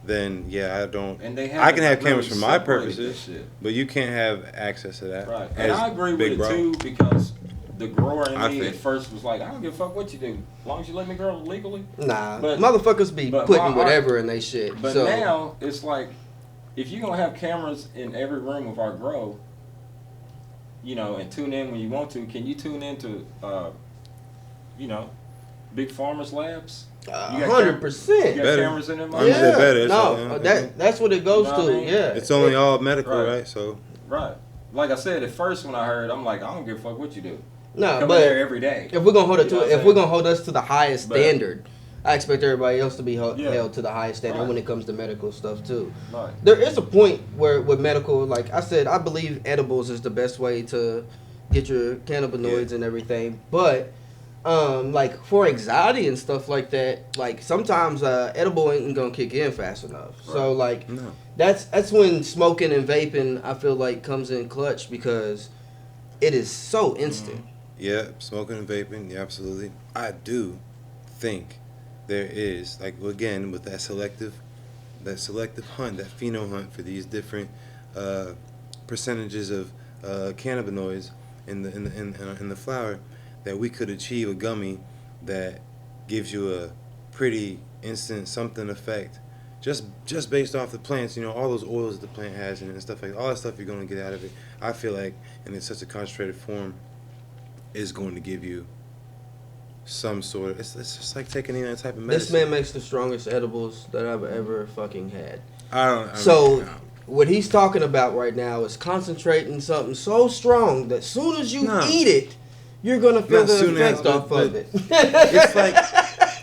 S1: Then I don't.
S3: And they
S1: I can have
S3: haven't
S1: cameras
S3: really
S1: for my
S3: separated this
S1: purposes,
S3: shit.
S1: but you can't have access to that.
S3: Right.
S1: as
S3: And I agree with
S1: Big
S3: it
S1: Bro.
S3: too, because the grower in
S1: I
S3: me at
S1: think.
S3: first was like, I don't give a fuck what you do, as long as you let me grow legally.
S2: Nah,
S3: But-
S2: motherfuckers be
S3: but
S2: putting
S3: my-
S2: whatever in they shit.
S3: But
S2: so
S3: now it's like, if you're gonna have cameras in every room of our grow, and tune in when you want to, can you tune into, big farmers labs? You got
S2: 100%.
S3: You got
S1: Better.
S3: cameras in them?
S1: I'm just better,
S2: No,
S1: so,
S2: that's what it goes
S3: You know what
S2: to.
S3: I mean?
S2: Yeah,
S1: It's only all medical,
S3: Right.
S1: right? So
S3: Right. Like I said, at first when I heard, I'm like, I don't give a fuck what you do.
S2: no,
S3: Come
S2: but
S3: in there every day.
S2: if we're gonna hold it
S3: You
S2: to
S3: know what I'm
S2: if
S3: saying?
S2: we're gonna hold us to the highest
S3: But-
S2: standard, I expect everybody else to be held
S3: Yeah.
S2: to the highest standard
S3: Right.
S2: when it comes to medical stuff too.
S3: Right.
S2: There is a point where with medical, like I said, I believe edibles is the best way to get your cannabinoids and everything. But like for anxiety and stuff like that, like sometimes edible ain't gonna kick in fast enough. So
S3: Right.
S2: like
S1: no.
S2: that's when smoking and vaping I feel like comes in clutch because it is so instant.
S1: Yeah, smoking and vaping. Yeah, absolutely. I do think there is, like, again, with that selective hunt, that pheno hunt for these different percentages of cannabinoids in the flower, that we could achieve a gummy that gives you a pretty instant something effect, just based off the plants. All those oils that the plant has and stuff like all that stuff you're gonna get out of it. I feel like, and in such a concentrated form, is going to give you some sort of. It's just like taking any type of medicine.
S2: This man makes the strongest edibles that I've ever fucking had.
S1: I
S2: So
S1: mean,
S2: what he's talking about right now is concentrating something so strong that soon as you
S1: No.
S2: eat it, you're gonna feel
S1: Not
S2: the
S1: soon as,
S2: effect off
S1: but
S2: of it.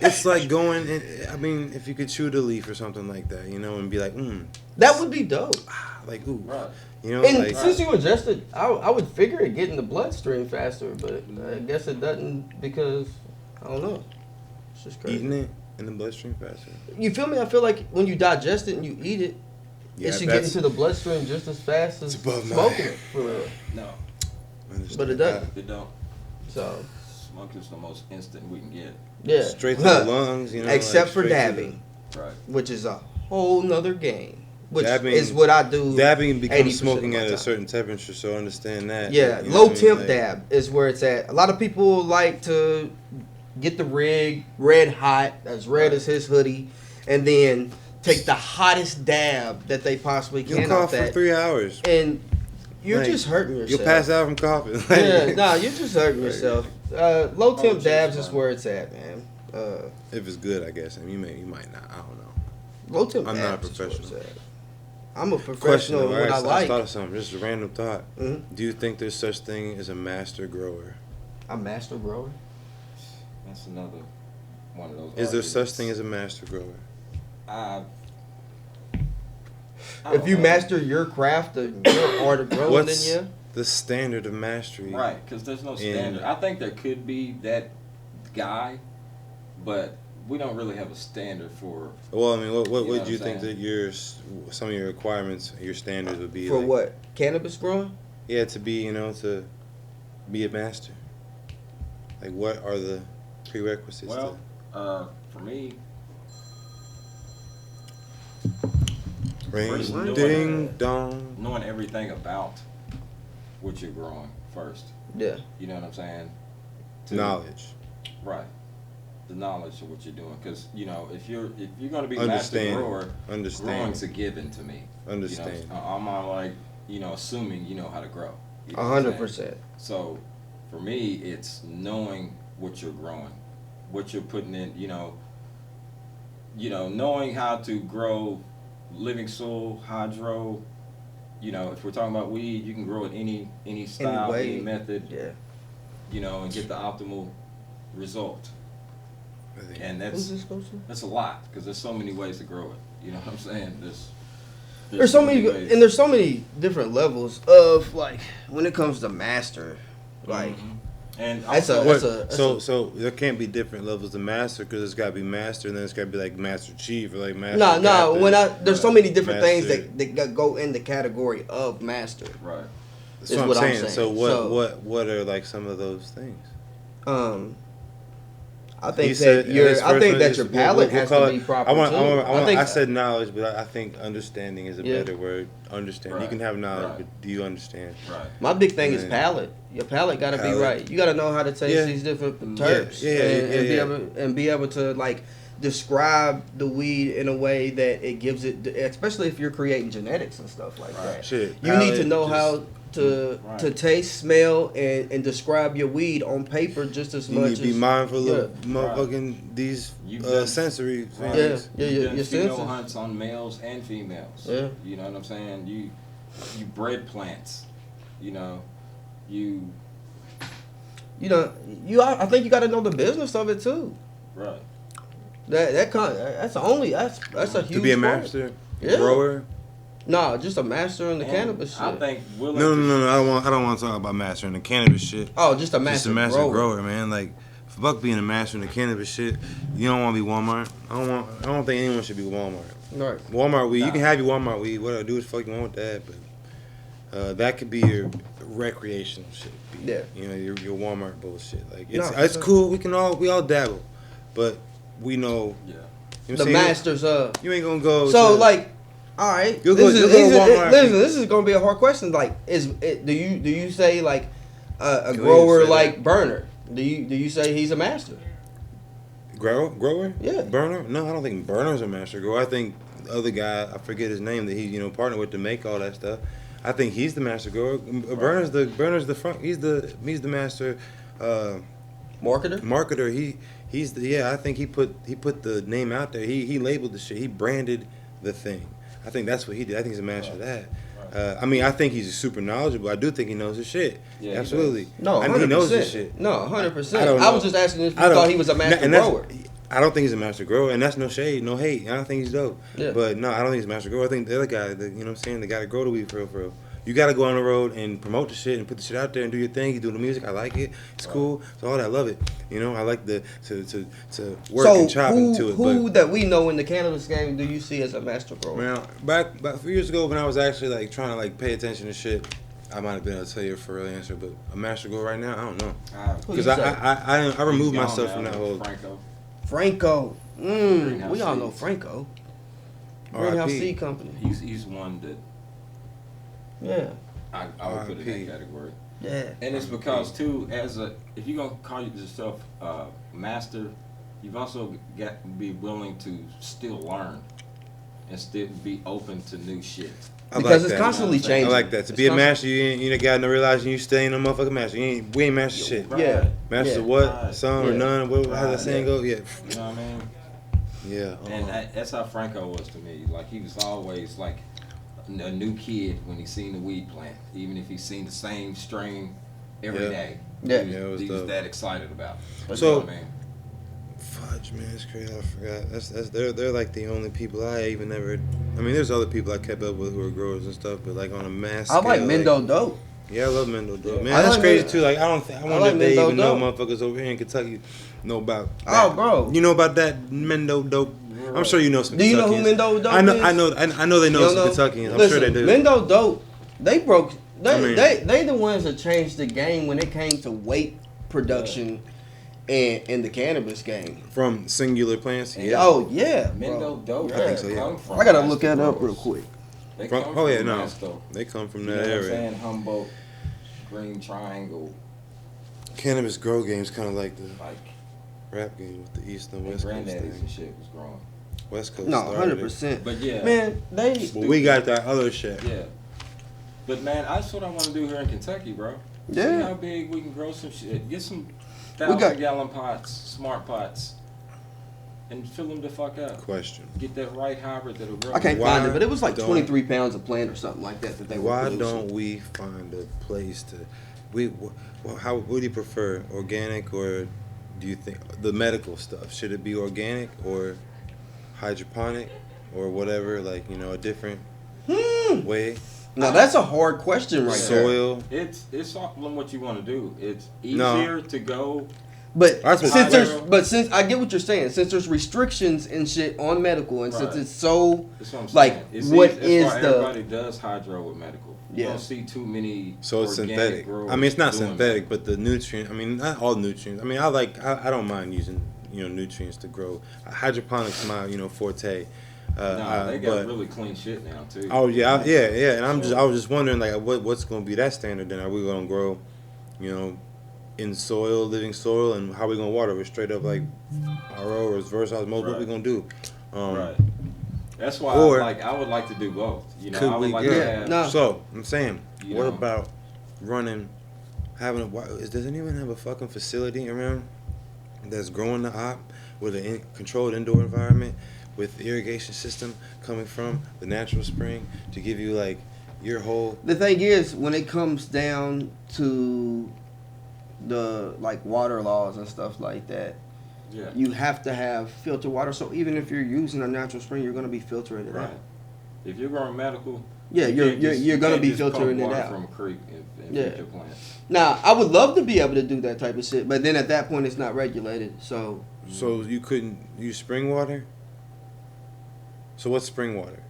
S1: it's like going. I mean, if you could chew the leaf or something like that, and be like,
S2: That would be dope.
S1: like ooh,
S3: Right.
S2: And
S1: like
S2: since you ingest it, I would figure it get in the bloodstream faster, but I guess it doesn't because I don't know. It's just crazy.
S1: eating it in the bloodstream faster.
S2: You feel me? I feel like when you digest it and you eat it,
S1: Yeah,
S2: it should get
S1: that's-
S2: into the bloodstream just as fast as
S1: It's above my
S2: smoking
S1: head.
S2: it for real.
S3: No,
S1: I understand
S2: But it
S1: that.
S2: doesn't.
S3: it don't.
S2: So
S3: Smoke is the most instant we can get.
S2: yeah,
S1: Straight to the lungs,
S2: except
S1: like
S2: for
S1: straight to
S2: dabbing,
S3: Right.
S2: which is a whole nother game. Which
S1: Dabbing-
S2: is what I do.
S1: Dabbing
S2: 80%
S1: becomes
S2: of
S1: smoking
S2: my
S1: at a
S2: time.
S1: certain temperature, so understand that.
S2: Yeah,
S1: You know
S2: low
S1: what I mean?
S2: temp
S1: Like,
S2: dab is where it's at. A lot of people like to get the rig red hot, as red as his hoodie, and then take the hottest dab that they possibly
S1: You'll
S2: can
S1: cough
S2: off
S1: for
S2: that.
S1: 3 hours.
S2: And you're
S1: Like,
S2: just hurting yourself.
S1: You'll pass out from coughing.
S2: Yeah, nah, you're just hurting yourself. Low temp
S3: just
S2: dabs is
S3: fine.
S2: where it's at, man.
S1: If it's good, I guess. I mean, you might not. I don't know.
S2: Low temp
S1: I'm not a
S2: dabs is where it's
S1: professional.
S2: at. I'm a
S1: Question.
S2: professional in what I
S1: I
S2: like.
S1: thought of something. Just a random thought.
S2: Mhm.
S1: Do you think there's such thing as a master grower?
S2: I'm master grower.
S3: That's another one of those.
S1: Is there
S3: arguments.
S1: such thing as a master grower?
S3: I
S2: If
S3: don't
S2: you
S3: know.
S2: master your craft and your art of growing,
S1: What's
S2: then yeah.
S1: the standard of mastery?
S3: Right, because there's no standard. I think there could be that guy, but we don't really have a standard for.
S1: Well, I mean, what
S3: You know
S1: would
S3: what
S1: you
S3: I'm
S1: think
S3: saying?
S1: that some of your requirements, your standards would be?
S2: For
S1: like,
S2: what? Cannabis growing?
S1: Yeah, to be to be a master. Like, what are the prerequisites?
S3: Well, for me,
S1: Ring,
S3: first knowing
S1: ding,
S3: that-
S1: dong.
S3: knowing everything about what you're growing first.
S2: Yeah.
S3: You know what I'm saying?
S1: Knowledge.
S3: Right. The knowledge of what you're doing, because if you're going to be a master
S1: Understand.
S3: grower,
S1: Understand.
S3: growing's a given to me.
S1: Understand.
S3: I'm not like assuming you know how to grow. You know what I'm saying?
S2: 100%.
S3: So, for me, it's knowing what you're growing, what you're putting in. Knowing how to grow living soil, hydro. If we're talking about weed, you can grow it any style,
S2: way.
S3: any method.
S2: Yeah.
S3: And get the optimal result.
S1: I think-
S3: And
S2: Who's this go to?
S3: that's a lot, because there's so many ways to grow it. You know what I'm saying?
S2: There's so many,
S3: ways.
S2: and there's so many different levels of like when it comes to master, like.
S3: And
S2: That's
S3: also,
S1: So there can't be different levels of master because it's got to be master and then it's got to be like master chief or like master.
S2: No.
S1: captain.
S2: There's so many different things
S1: Master.
S2: that go in the category of master.
S3: right.
S1: That's
S2: is
S1: what
S2: what
S1: I'm
S2: I'm
S1: saying.
S2: saying.
S1: So
S2: So-
S1: what are like some of those things?
S2: I think
S1: He said-
S2: that your
S1: his
S2: I
S1: first
S2: think
S1: one
S2: that
S1: is-
S2: your
S1: we'll
S2: palate has
S1: call
S2: to be
S1: it-
S2: proper
S1: I
S2: too.
S1: said knowledge, but I think understanding is a
S2: Yeah.
S1: better word. Understand. You
S3: Right.
S1: can have knowledge,
S3: Right.
S1: but do you understand?
S3: Right.
S2: My big thing is
S1: Man.
S2: palate. Your palate got to be
S1: Palate.
S2: right. You got to know how to taste
S1: Yeah.
S2: these different
S3: Yeah,
S2: terps
S1: yeah.
S2: be able to like describe the weed in a way that it gives it, especially if you're creating genetics and stuff like
S3: Right.
S2: that.
S1: Shit.
S2: You need to
S1: palate,
S2: know
S1: just-
S2: how to
S3: Right.
S2: taste, smell, and describe your weed on paper just as
S1: You
S2: much
S1: need to be
S2: as
S1: mindful of
S2: yeah.
S1: motherfucking these
S3: You've done-
S1: sensory
S3: Right.
S1: things.
S2: Yeah,
S3: You've done
S2: your
S3: female
S2: senses.
S3: hunts on males and females.
S2: Yeah.
S3: You know what I'm saying? You bred plants. You know, you
S2: I think you got to know the business of it too.
S3: right.
S2: That's a huge
S1: To be a
S2: part.
S1: master
S2: Yeah.
S1: grower.
S2: No, just a master in the
S3: And
S2: cannabis shit.
S3: I think willing
S1: No,
S3: to-
S1: no, no, no. I don't want to talk about mastering the cannabis shit.
S2: Oh, just a
S1: Just
S2: master,
S1: a master
S2: grower.
S1: grower, man. Like, fuck being a master in the cannabis shit. You don't want to be Walmart. I don't think anyone should be Walmart.
S2: Right.
S1: Walmart weed.
S3: Nah.
S1: You can have your Walmart weed. Whatever. Do what the fuck you want with that. But that could be your recreational shit.
S2: Yeah.
S1: You know, your Walmart bullshit. Like,
S2: No,
S1: it's
S2: for sure.
S1: cool. We all dabble, but we know.
S3: Yeah.
S1: You know
S2: The
S1: what I'm saying?
S2: masters of.
S1: You ain't gonna go.
S2: So
S1: to,
S2: like, all right.
S1: You'll go- you'll go to Walmart.
S2: Listen, this is gonna be a hard question. Like, do you say like a
S1: Can we
S2: grower
S1: say
S2: like
S1: that?
S2: Burner? Do you say he's a master?
S1: grower.
S2: Yeah.
S1: Burner. No, I don't think Burner's a master grower. I think the other guy, I forget his name, that he partnered with to make all that stuff. I think he's the master grower. Burner's the front. He's the master
S2: Marketer.
S1: marketer. I think he put the name out there. He labeled the shit. He branded the thing. I think that's what he did. I think he's a master of that. I mean, I think he's super knowledgeable. I do think he knows his shit.
S3: Yeah, he
S1: absolutely.
S2: No, 100%.
S1: I mean, he knows his shit.
S2: No, 100%.
S1: don't
S2: I was
S1: know.
S2: just asking if you
S1: I don't-
S2: thought he was a master
S1: and that's-
S2: grower.
S1: I don't think he's a master grower, and that's no shade, no hate. I don't think he's dope.
S2: Yeah.
S1: But no, I don't think he's a master grower. I think the other guy, you know what I'm saying, the guy that grow the weed for real. You got to go on the road and promote the shit and put the shit out there and do your thing. You do the music. I like it. It's cool. So all that, I love it. You know, I like to work and chop into it.
S2: Who that we know in the cannabis game do you see as a master grower?
S1: Man, back a few years ago when I was actually like trying to like pay attention to shit, I might have been able to tell you a for real answer. But a master grower right now, I don't know.
S2: Who
S1: Because
S2: you say?
S1: I removed
S3: He's gone
S1: myself
S3: now,
S1: from that whole
S3: Franco.
S2: Franco.
S3: Greenhouse
S2: We all know
S3: Seeds.
S2: Franco.
S1: R.I.P.
S2: Greenhouse Seed Company.
S3: He's one that
S2: Yeah.
S3: I would put in
S1: R.I.P.
S3: that category.
S2: Yeah.
S3: And it's because too, if you're gonna call yourself master, you've also got to be willing to still learn and still be open to new shit.
S1: I
S2: Because
S1: like
S2: it's
S1: that.
S2: constantly
S3: I
S2: changing.
S1: I like that. To be a master, you ain't got no realizing you stay in no motherfucking master. We ain't master shit.
S2: Yeah.
S1: Master
S2: Yeah.
S1: what?
S3: Right.
S1: Some or
S2: Yeah.
S1: none? How that
S3: Right.
S1: saying go? Yeah.
S3: You know what I mean?
S1: Yeah.
S3: And that's how Franco was to me. Like he was always like a new kid when he seen the weed plant, even if he seen the same strain every
S1: Yeah.
S3: day.
S2: Yeah.
S3: He
S1: Yeah, it was
S3: was
S1: dope.
S3: that excited about. You
S1: So-
S3: know what I mean?
S1: Fudge, man, it's crazy. I forgot. They're like the only people I even ever. I mean, there's other people I kept up with who are growers and stuff, but like on a mass
S2: I like
S1: scale,
S2: Mendo Dope.
S1: Yeah, I love Mendo Dope.
S3: Yeah.
S1: Man,
S2: I
S1: that's
S2: like
S1: crazy
S2: Mendo-
S1: too. Like I wonder
S2: like
S1: if they
S2: Mendo
S1: even know
S2: Dope.
S1: motherfuckers over here in Kentucky know about.
S2: Oh,
S1: that.
S2: bro.
S1: You know about that Mendo Dope? I'm sure you know some.
S2: Do you know who
S1: Kentuckians.
S2: Mendo Dope
S1: I know.
S2: is?
S1: I know they know
S2: You
S1: some
S2: don't
S1: Kentuckians. I'm
S2: Listen,
S1: sure they do.
S2: Mendo Dope, they broke.
S1: I mean-
S2: They the ones that changed the game when it came to weight production in the cannabis game.
S1: From singular plants. Yeah.
S2: Oh yeah,
S3: Mendo Dope.
S2: I think
S1: so, yeah.
S3: come from
S2: I gotta look
S3: master
S2: that up
S3: growers.
S2: real quick.
S3: They
S1: From,
S3: come
S1: oh yeah,
S3: from
S1: no.
S3: master.
S1: They come from
S3: You
S1: that
S3: know what I'm
S1: area.
S3: saying? Humboldt, Green Triangle,
S1: Cannabis grow game's kind of like the
S3: like
S1: rap game with the East and
S3: and
S1: West Coast
S3: granddaddies and
S1: thing.
S3: shit was growing.
S1: West Coast.
S2: No,
S1: started it.
S2: 100%.
S3: But yeah,
S2: Man, they.
S1: But we got that other shit.
S3: yeah. But man, that's what I want to do here in Kentucky, bro. See
S2: Yeah.
S3: how big we can grow some shit. Get some
S2: got-
S3: 1,000-gallon pots, smart pots, and fill them the fuck up.
S1: Question.
S3: Get that right hybrid that'll grow.
S2: I can't
S1: Why
S2: find it, but it was like
S1: don't-
S2: 23 pounds of plant or something like that they were
S1: Why
S2: producing.
S1: don't we find a place to? What do you prefer, organic or do you think the medical stuff? Should it be organic or hydroponic or whatever, like, a different way?
S2: Now that's a hard question right there.
S1: Soil.
S3: It's all on what you want to do. It's easier to go.
S2: But
S1: That's what
S2: since I get what you're saying, since there's restrictions and shit on medical, and since it's so
S3: That's what I'm
S2: like,
S3: saying. It's
S2: what
S3: easy,
S2: is
S3: that's why
S2: the
S3: everybody does hydro with medical. You don't see too many.
S1: So it's
S3: organic
S1: synthetic.
S3: growers
S1: I mean, it's not
S3: doing
S1: synthetic,
S3: that.
S1: but the nutrient. I mean, not all nutrients. I mean, I don't mind using nutrients to grow. Hydroponics is my forte.
S3: No, they got
S1: but,
S3: really clean shit now too.
S1: Oh yeah, yeah. And I was just wondering, like, what's going to be that standard? Then are we going to grow, in soil, living soil, and how are we going to water it? Straight up like RO or reverse osmosis? What we going to do?
S3: Right. That's why I would like to do both. I would like to have.
S2: No.
S1: So I'm saying, what
S3: know.
S1: about does anyone have a fucking facility around that's growing the op with a controlled indoor environment with irrigation system coming from the natural spring to give you like your whole?
S2: The thing is, when it comes down to the like water laws and stuff like that, you have to have filtered water. So even if you're using a natural spring, you're going to be filtering it out.
S3: If you're growing medical,
S2: you're going to be filtering it out
S3: from a creek and feed your plants.
S2: Now, I would love to be able to do that type of shit, but then at that point, it's not regulated. So
S1: you couldn't use spring water? So what's spring water?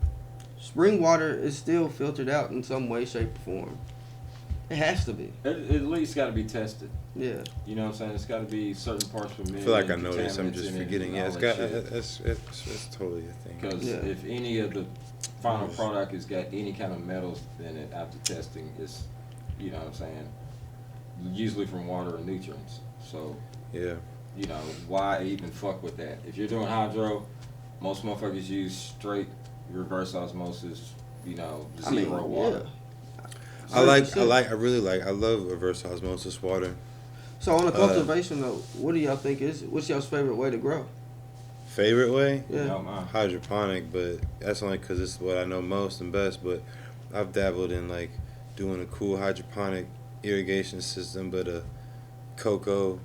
S2: Spring water is still filtered out in some way, shape, or form. It has to be.
S3: At least got to be tested.
S2: Yeah.
S3: You know what I'm saying? It's got to be certain parts per million.
S1: I feel like I know this. I'm just forgetting. Yeah, it's totally a thing.
S3: Because if any of the final product has got any kind of metals in it after testing, it's, you know what I'm saying, usually from water and nutrients. So, why even fuck with that? If you're doing hydro, most motherfuckers use straight reverse osmosis, zero water.
S1: I love reverse osmosis water.
S2: So on a cultivation note, what do y'all think what's y'all's favorite way to grow?
S1: Favorite way?
S2: Yeah.
S1: Hydroponic, but that's only because it's what I know most and best. But I've dabbled in like doing a cool hydroponic irrigation system, but a cocoa,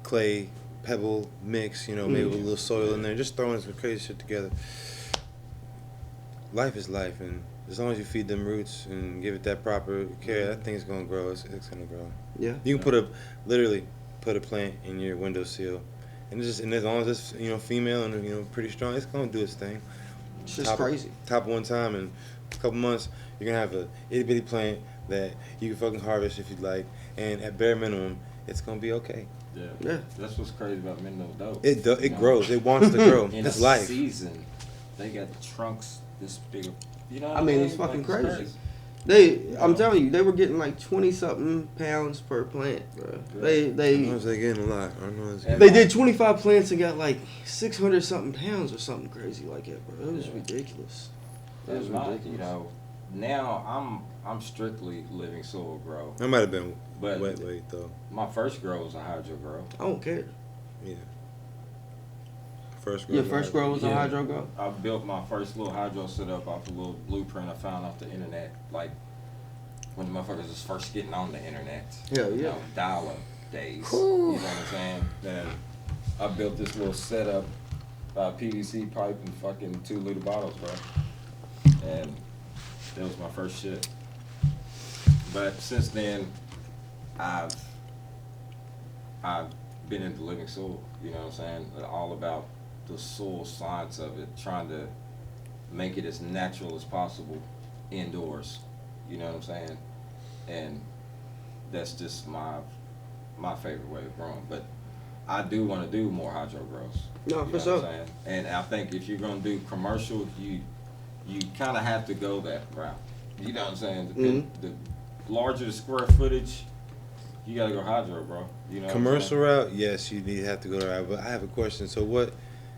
S1: clay, pebble mix, maybe with a little soil in there, just throwing some crazy shit together. Life is life, and as long as you feed them roots and give it that proper care, that thing's gonna grow. It's gonna grow.
S2: Yeah.
S1: You can literally put a plant in your windowsill, and as long as it's female and pretty strong, it's gonna do its thing.
S2: It's just crazy.
S1: Top one time in a couple months, you're gonna have a itty bitty plant that you can fucking harvest if you'd like, and at bare minimum, it's gonna be okay.
S3: Yeah. That's what's crazy about Mendo dope.
S1: It grows. It wants to grow.
S3: In
S1: It's
S3: a
S1: life.
S3: season, they got trunks this big.
S2: I mean, it's fucking crazy. I'm telling you, they were getting like 20-something pounds per plant, bro.
S1: I know they're getting a lot.
S2: They did 25 plants and got like 600-something pounds or something crazy like that, bro. It was ridiculous. It was ridiculous.
S3: Now I'm strictly living soil grow.
S1: That might have been
S3: But
S1: wet though.
S3: My first grow was a hydro grow.
S2: I don't care.
S1: Yeah. First grow.
S2: Your first grow was a hydro grow?
S3: I built my first little hydro setup off a little blueprint I found off the internet, like when the motherfuckers was first getting on the internet.
S2: Yeah.
S3: Dial-up days. You know what I'm saying? Then I built this little setup, PVC pipe and fucking 2-liter bottles, bro. And that was my first shit. But since then, I've been into living soil. You know what I'm saying? All about the soil science of it, trying to make it as natural as possible indoors. You know what I'm saying? And that's just my favorite way of growing. But I do want to do more hydro grows.
S2: No, for sure.
S3: And I think if you're gonna do commercial, you kind of have to go that route. You know what I'm saying? The larger the square footage, you gotta go hydro, bro.
S1: Commercial route, yes, you have to go that route. But I have a question. So what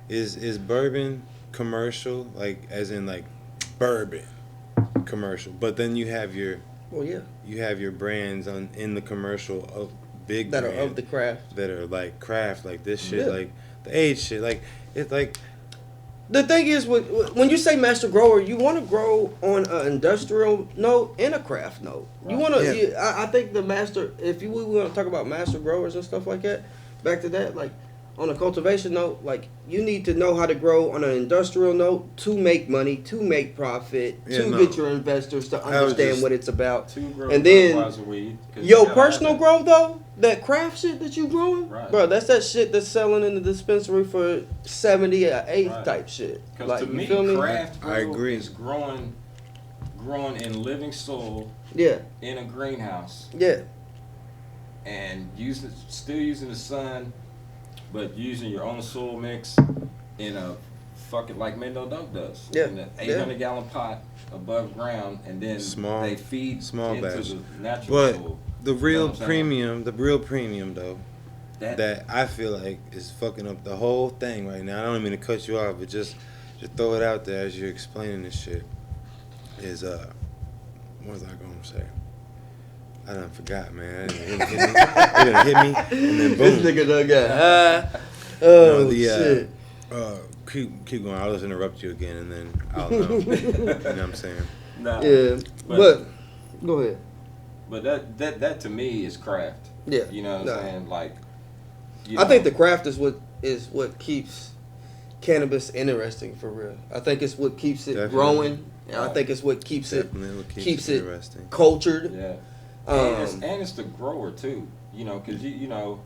S1: is bourbon commercial? Like as in like bourbon commercial, but then you have your you have your brands in the commercial of big
S2: that
S1: brands
S2: are of the craft
S1: that are like craft, like this shit, like the age shit, like it's like.
S2: The thing is, when you say master grower, you want to grow on an industrial note and a craft note. You want to. I think the master. If we want to talk about master growers and stuff like that, back to that, like on a cultivation note, like you need to know how to grow on an industrial note to make money, to make profit, get your investors to understand what it's about. And then your personal grow though, that craft shit that you growing, bro, that's that shit that's selling in the dispensary for 70 or 80 type shit.
S3: Because to me, craft is growing in living soil.
S2: Yeah.
S3: In a greenhouse.
S2: Yeah.
S3: And still using the sun, but using your own soil mix in a fucking like Mendo Dope does.
S2: Yeah.
S3: In an 800 gallon pot above ground, and then they feed into
S1: batch.
S3: the natural soil.
S1: The real premium though, that I feel like is fucking up the whole thing right now. I don't mean to cut you off, but just throw it out there as you're explaining this shit. Is what was I gonna say? I done forgot, man. It didn't hit me, and then boom.
S2: This nigga done got shit.
S1: Keep going. I'll just interrupt you again, and then I'll know. You know what I'm saying?
S3: Nah,
S2: yeah, but go ahead.
S3: But that to me is craft.
S2: Yeah,
S3: you know what I'm saying? Like,
S2: I think the craft is what keeps cannabis interesting for real. I think it's what keeps it growing. I think it's what keeps it interesting. Cultured.
S3: Yeah. And it's the grower too, you know, because you know,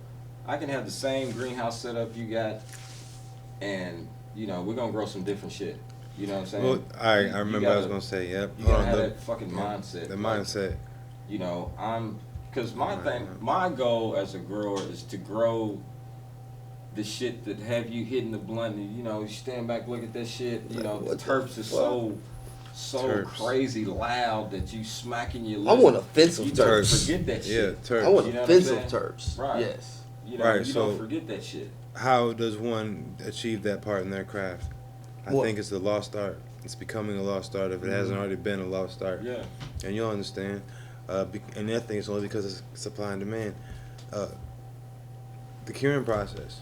S3: I can have the same greenhouse setup you got, and you know, we're gonna grow some different shit. You know what I'm saying?
S1: Well, I remember I was gonna say, yep.
S3: You gotta have that fucking mindset.
S1: The mindset.
S3: You know, because my goal as a grower is to grow the shit that have you hitting the blunt, and you know, you stand back, look at that shit. You know, the terps is so crazy loud that you smacking your lips.
S2: I want offensive terps.
S3: Don't forget that shit.
S1: Yeah, terps.
S2: I want offensive terps.
S3: Right.
S2: Yes.
S3: You know, you don't forget that shit.
S1: How does one achieve that part in their craft? I think it's a lost art. It's becoming a lost art if it hasn't already been a lost art.
S3: Yeah. And
S1: you'll understand. And I think it's only because it's supply and demand. The curing process.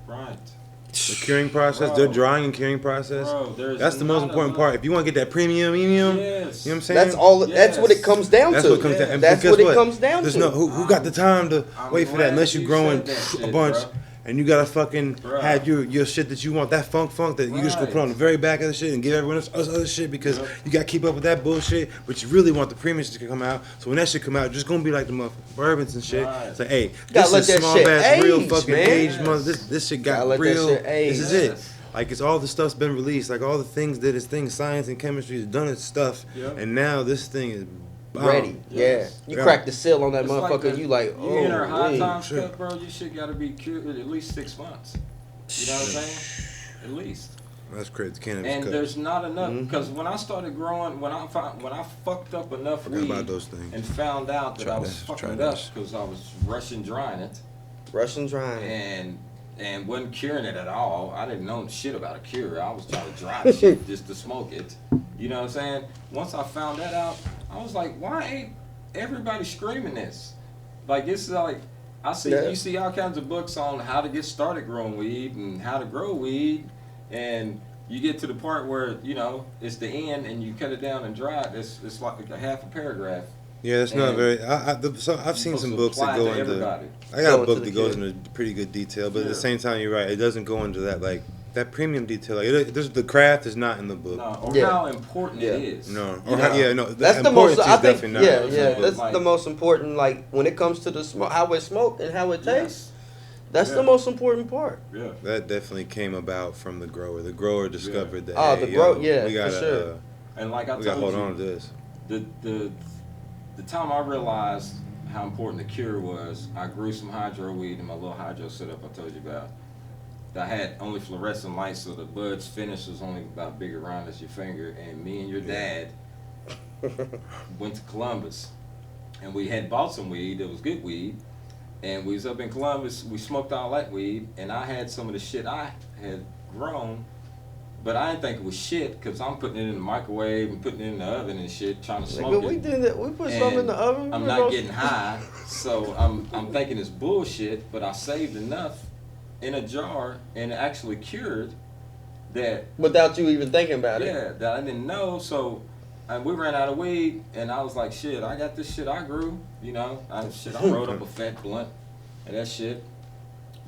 S3: Right.
S1: The curing process, the drying and curing process. That's the most important part. If you want to get that premium, you know what I'm saying?
S2: That's all. That's what it comes down to. That's what it comes down to.
S1: There's no who got the time to wait for that unless you're growing a bunch. And you gotta fucking have your shit that you want, that funk that you just go put on the very back of the shit and give everyone else other shit because you gotta keep up with that bullshit, but you really want the premium shit to come out. So when that shit come out, it's just gonna be like the motherfucking bourbons and shit. It's like, hey, this is small batch, real fucking aged mother. This shit got real. This is it. Like it's all the stuff's been released, like all the things did its thing, science and chemistry has done its stuff, and now this thing is
S2: ready. You crack the seal on that motherfucker. Like you like,
S3: you in our high times cut, bro. Your shit gotta be cured at least 6 months. You know what I'm saying? At least.
S1: That's crazy. Cannabis
S3: and
S1: cut.
S3: There's not enough because when I started growing, when I fucked up enough weed and found out that I was fucking it up because I was Russian drying it. And wasn't curing it at all. I didn't know shit about a cure. I was trying to dry the shit just to smoke it. You know what I'm saying? Once I found that out, I was like, why ain't everybody screaming this? Like, it's like, you see all kinds of books on how to get started growing weed and how to grow weed. And you get to the part where, you know, it's the end and you cut it down and dry it. It's like a half a paragraph.
S1: Yeah, it's not very. I've seen some books that go into. I got a book that goes into pretty good detail, but at the same time, you're right. It doesn't go into that that premium detail. Like the craft is not in the book.
S3: No, or how important it is.
S1: No,
S2: that's the most. I think. That's the most important. Like when it comes to the smoke, how it smoked and how it tastes. That's the most important part.
S3: Yeah,
S1: that definitely came about from the grower. The grower discovered that.
S2: Oh, the grower. Yeah,
S1: we gotta,
S2: for sure.
S3: And like I told you,
S1: hold on to this.
S3: The time I realized how important the cure was, I grew some hydro weed in my little hydro setup I told you about. I had only fluorescent lights, so the bud's finish was only about big around as your finger. And me and your dad went to Columbus, and we had bought some weed that was good weed. And we was up in Columbus, we smoked all that weed, and I had some of the shit I had grown. But I didn't think it was shit because I'm putting it in the microwave and putting it in the oven and shit, trying to smoke it.
S2: We did that. We put some in the oven.
S3: I'm not getting high, so I'm thinking it's bullshit. But I saved enough in a jar and it actually cured that. Without you even thinking about it. Yeah, that I didn't know. So we ran out of weed, and I was like, shit, I got this shit I grew. You know, I wrote up a fat blunt and that shit.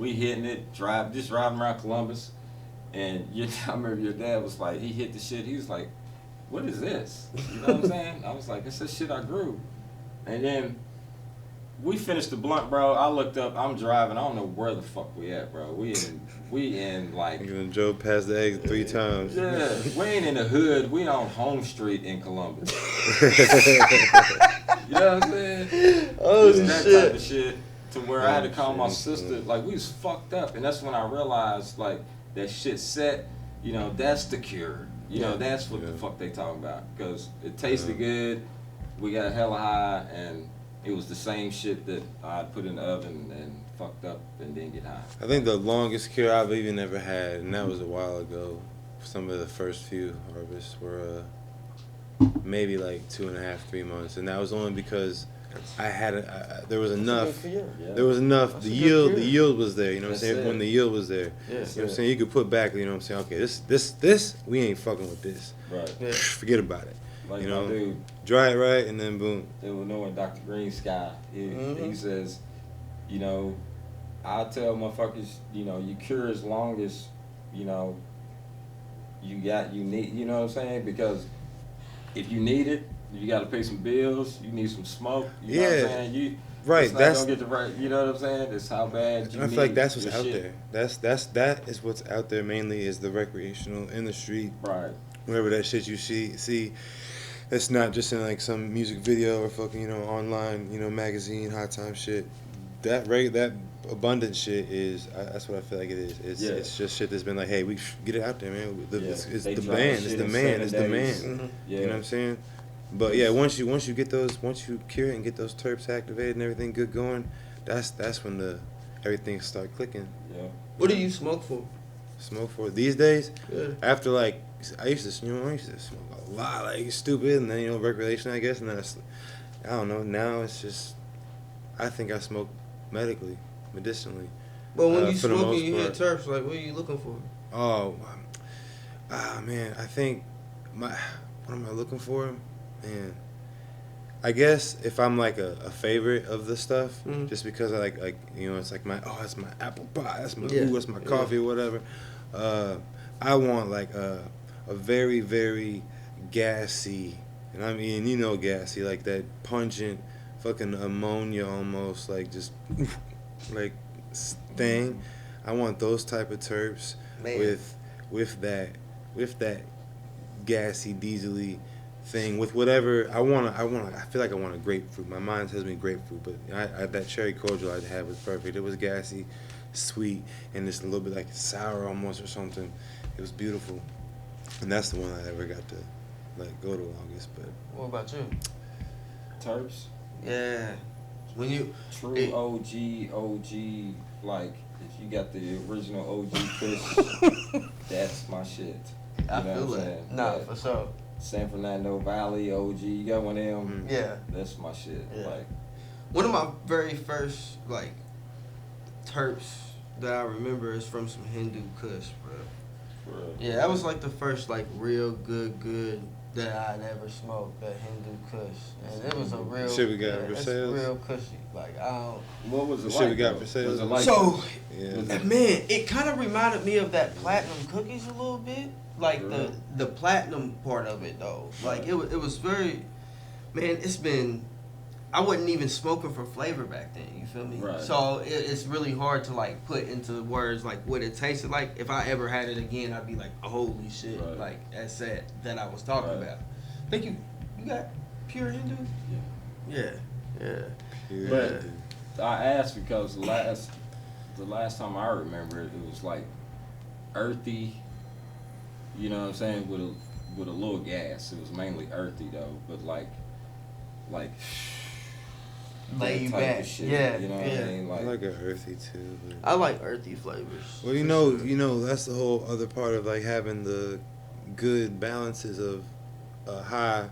S3: we hitting it, just driving around Columbus, and I remember your dad was like, he hit the shit. He was like, "What is this?" You know what I'm saying? I was like, "It's this shit I grew," and then. We finished the blunt, bro. I looked up. I'm driving. I don't know where the fuck we at, bro. We in like.
S1: You done drove past the exit 3 times.
S3: Yeah, we ain't in the hood. We on Home Street in Columbus. You know what I'm saying?
S2: Oh,
S3: Just that
S2: shit.
S3: type of shit. To where I had to call my sister. Like, we was fucked up, and that's when I realized like that shit set. You know, that's the cure. You know, that's what the fuck they talking about. Because it tasted good. We got hella high, and it was the same shit that I put in the oven and fucked up and didn't get high.
S1: I think the longest cure I've even ever had, and that was a while ago. Some of the first few harvests were maybe like 2.5, 3 months, and that was only because I had there was enough.
S3: Yeah.
S1: There was enough.
S2: That's
S1: The
S2: a good cure.
S1: yield was there. You know what I'm
S3: That's
S1: saying?
S3: it.
S1: When the yield was there,
S2: Yeah.
S1: you know what I'm saying? You could put back. You know what I'm saying? Okay, this we ain't fucking with this.
S3: Right.
S2: Yeah.
S1: Forget about it.
S3: Like
S1: You
S3: my
S1: know?
S3: dude,
S1: Dry it right, and then boom.
S3: they were knowing Dr. Green Sky. He says, you know, I tell motherfuckers, you know, you cure as long as, you know, you need, you know what I'm saying? Because if you need it, you got to pay some bills. You need some smoke. You know what I'm
S1: Yeah.
S3: saying?
S1: Right,
S3: It's not
S1: that's-
S3: gonna get the right. You know what I'm saying? It's how bad you
S1: I
S3: need
S1: feel like that's what's
S3: your
S1: out
S3: shit.
S1: there. That is what's out there mainly is the recreational in the street.
S3: Right.
S1: Wherever that shit you see, it's not just in like some music video or fucking online magazine hot time shit. That abundant shit is that's what I feel like it is. It's just shit that's been like, hey, we get it out there, man. It's
S3: They
S1: the
S3: drop
S1: man,
S3: shit
S1: it's the
S3: in
S1: man, it's
S3: 7
S1: the
S3: days.
S1: man.
S3: Yeah.
S1: You know what I'm saying? But yeah, once you get those, once you cure it and get those terps activated and everything good going, that's when everything start clicking.
S3: Yeah.
S2: What do you smoke for?
S1: Smoke for these days.
S2: Yeah.
S1: After like I used to smoke a lot, like stupid, and then recreation, I guess, and then I don't know. Now it's just I think I smoke medicinally.
S2: But when you
S1: For the
S2: smoke
S1: most
S2: and you hit
S1: part.
S2: turfs, like what are you looking for?
S1: Oh, man, I think what am I looking for? Man, I guess if I'm like a favorite of the stuff,
S2: Mhm.
S1: just because I like it's like that's my apple pie, that's my
S2: Yeah.
S1: that's my coffee, or whatever. I want like a very, very gassy, and I mean gassy, like that pungent, fucking ammonia almost, like just like thing. I want those type of terps
S2: Man.
S1: with that gassy, diesely thing with whatever I want. I feel like I want a grapefruit. My mind tells me grapefruit, but that cherry cordial I had was perfect. It was gassy, sweet, and just a little bit like sour almost or something. It was beautiful, and that's the one I ever got to like go the longest. But
S2: What about you?
S3: Terps.
S2: Yeah. When you
S3: True
S2: It-
S3: OG, like if you got the original OG Kush, that's my shit.
S2: I
S3: You know
S2: feel
S3: what I'm
S2: that.
S3: saying?
S2: Nah,
S3: Yeah.
S2: for sure.
S3: San Fernando Valley OG, you got one of them?
S2: Yeah.
S3: That's my shit.
S2: Yeah.
S3: Like,
S2: One of my very first like terps that I remember is from some Hindu Kush, bro.
S3: for real.
S2: Yeah, that was like the first like real good that I'd ever smoked, that Hindu Kush, and it was a real
S1: Shit we got for
S2: it's
S1: sales?
S2: real cushy. Like I don't.
S3: What was it
S1: The
S3: like?
S1: shit we got
S3: though?
S1: for sale.
S3: Was it like
S2: So,
S1: yeah,
S2: man, it kind of reminded me of that platinum cookies a little bit, like
S3: Really?
S2: the platinum part of it though. Like it was very, man. It's been, I wasn't even smoking for flavor back then. You feel me?
S3: Right.
S2: So it's really hard to like put into words like what it tasted like. If I ever had it again, I'd be like, holy shit,
S3: Right.
S2: like that's that I was talking
S3: Right.
S2: about. I think you got pure Hindu. Yeah. Yeah.
S3: But I asked because the last time I remember it was like earthy. You know what I'm saying? With a little gas. It was mainly earthy though, but like
S2: Lay
S3: that type
S2: back.
S3: of shit.
S2: Yeah.
S3: You know what
S2: yeah.
S3: I mean?
S1: I
S3: Like,
S1: like it earthy too. But.
S2: I like earthy flavors.
S1: Well,
S2: for sure.
S1: that's the whole other part of like having the good balances of a high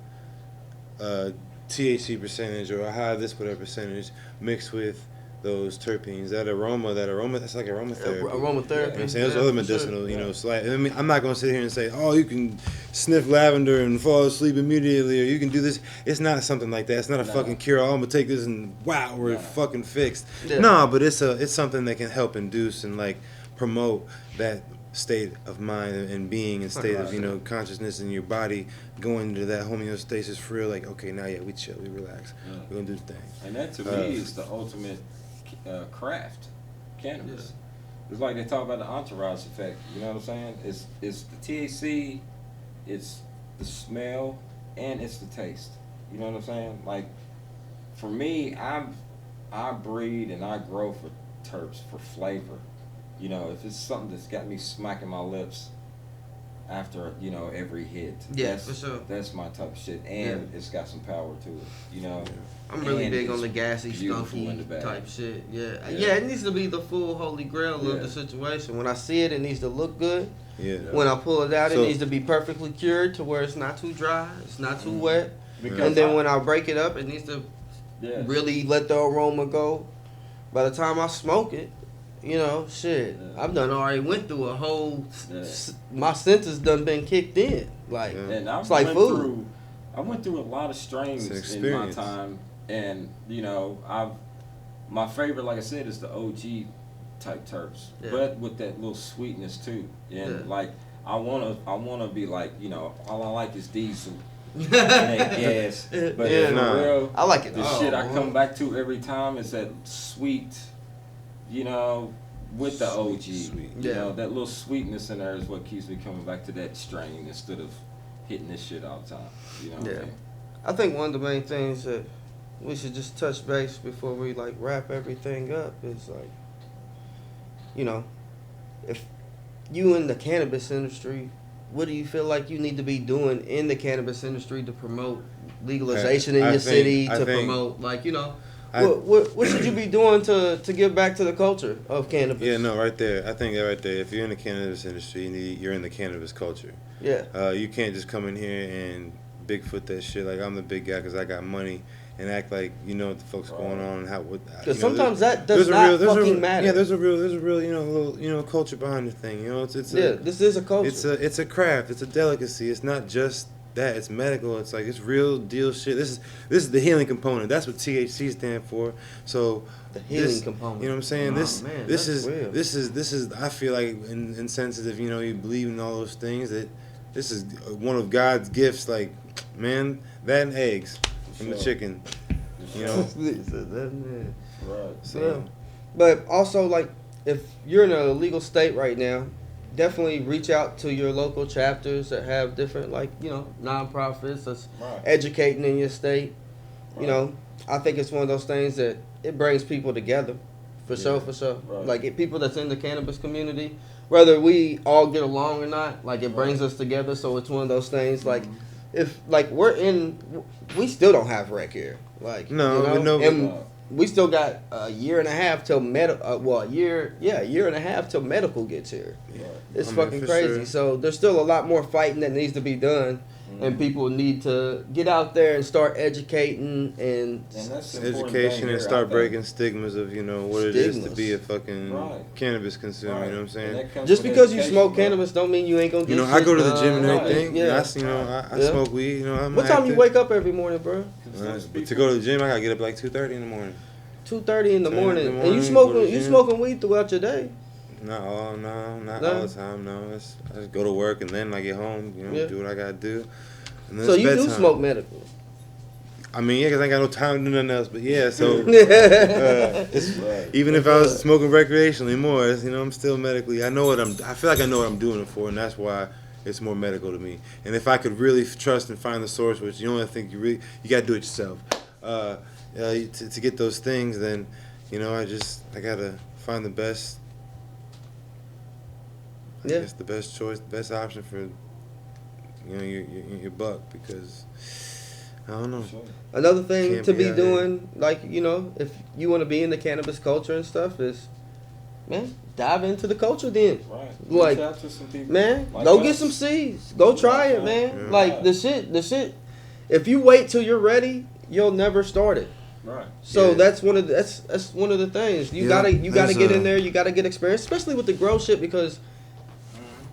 S1: THC percentage or a high this whatever percentage mixed with those terpenes, that aroma, that's like aromatherapy.
S2: Aromatherapy.
S1: You know what I'm saying? There's
S2: Yeah,
S1: other
S2: for
S1: medicinal,
S2: sure.
S1: you know, slight. I mean, I'm not gonna sit here and say, oh, you can sniff lavender and fall asleep immediately, or you can do this. It's not something like that. It's not a fucking cure. Oh, I'm gonna take this and wow, we're fucking fixed.
S2: Yeah.
S1: No, but it's something that can help induce and like promote that state of mind and being and state of, you know, consciousness in your body going into that homeostasis for real. Like, okay, now we chill, we relax, we're gonna do the thing.
S3: And that to me is the ultimate craft, cannabis. It's like they talk about the entourage effect. You know what I'm saying? It's the THC, it's the smell, and it's the taste. You know what I'm saying? Like, for me, I breed and I grow for terps, for flavor. You know, if it's something that's got me smacking my lips after, you know, every hit.
S2: Yeah, for sure.
S3: That's my type of shit. And it's got some power to it, you know.
S2: I'm really
S3: And
S2: big on
S3: it's
S2: the gassy,
S3: beautiful in the
S2: skunky
S3: bag.
S2: type shit. Yeah, it needs to be the full holy grail of the situation. When I see it, it needs to look good.
S1: Yeah.
S2: When I pull it out, it
S1: So-
S2: needs to be perfectly cured to where it's not too dry, it's not too wet.
S3: Because
S2: And then when I break it up, it needs to really let the aroma go. By the time I smoke it, you know, shit, I've done already went through a whole, my senses done been kicked in. Like,
S3: and I
S2: it's like food.
S3: I went through a lot of strains in my time, and you know, my favorite, like I said, is the OG type terps, but with that little sweetness too. And like, I wanna be like, you know, all I like is diesel. And that gas, but for real,
S2: I like it.
S3: The shit I come back to every time is that sweet, you know, with the OG. You know, that little sweetness in there is what keeps me coming back to that strain instead of hitting this shit all the time. You know what I mean?
S2: I think one of the main things that we should just touch base before we like wrap everything up is like, you know, if you in the cannabis industry, what do you feel like you need to be doing in the cannabis industry to promote legalization in your city, to promote, like, you know, what should you be doing to give back to the culture of cannabis?
S1: Yeah, no, right there. I think that right there. If you're in the cannabis industry, you're in the cannabis culture.
S2: Yeah.
S1: You can't just come in here and Bigfoot that shit like I'm the big guy because I got money and act like you know what the fuck's going on and how.
S2: Because sometimes that does not fucking matter.
S1: Yeah, there's a real you know little culture behind the thing. You know, this
S2: is a culture.
S1: It's a craft. It's a delicacy. It's not just that. It's medical. It's like it's real deal shit. This is the healing component. That's what THC stand for. So
S2: the healing component.
S1: You know what I'm saying?
S2: Man,
S1: this is. I feel like insensitive. You know, you believe in all those things. That this is one of God's gifts. Like, man, that and eggs from the chicken. You know.
S2: Right. So, but also like if you're in a legal state right now, definitely reach out to your local chapters that have different, like, you know, nonprofits that's educating in your state. You know, I think it's one of those things that it brings people together, for sure. Like people that's in the cannabis community, whether we all get along or not, like it brings us together. So it's one of those things. Like if like we still don't have rec here. Like we still got a year and a half till a year and a half till medical gets here. It's fucking crazy. Sure. So there's still a lot more fighting that needs to be done, and people need to get out there and start educating and
S3: that's
S1: education and start breaking stigmas of what it is to be a fucking cannabis consumer. You know what I'm saying?
S2: Just because you smoke cannabis don't mean you ain't gonna get.
S1: I go to the gym and everything. I smoke weed.
S2: What time you wake up every morning, bro?
S1: But to go to the gym, I gotta get up like 2:30 in the morning.
S2: 2:30 in the morning, and you smoking weed throughout your day?
S1: Not all the time. No, I just go to work and then I get home. Do what I gotta do. And then
S2: so you do smoke medical?
S1: I mean, because I ain't got no time to do nothing else. But yeah, so even if I was smoking recreationally more, I'm still medically. I feel like I know what I'm doing it for, and that's why it's more medical to me. And if I could really trust and find the source, which you only think you gotta do it yourself. To get those things, then I gotta find the best. I guess the best choice, the best option for your buck, because I don't know.
S2: Another thing to be doing, like if you want to be in the cannabis culture and stuff, is dive into the culture then.
S3: Right.
S2: Like,
S3: reach out to some people
S2: go get some seeds. Go try it, man. Yeah. Like the shit. If you wait till you're ready, you'll never start it.
S3: Right.
S2: So
S1: Yeah.
S2: that's one of the things you gotta get in there. You gotta get experience, especially with the grow shit, because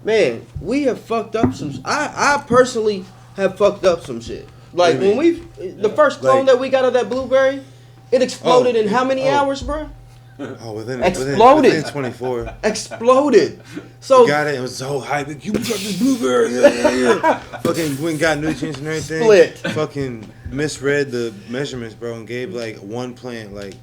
S2: man, we have fucked up some. I personally have fucked up some shit. Like when the first clone that we got of that blueberry, it exploded in how many hours, bro?
S1: Oh, within
S2: Exploded.
S1: within 24.
S2: Exploded. So
S1: We got it. It was so hype. You got this blueberry. Yeah. Fucking went and got nutrients and everything.
S2: Split.
S1: Fucking misread the measurements, bro, and gave like one plant like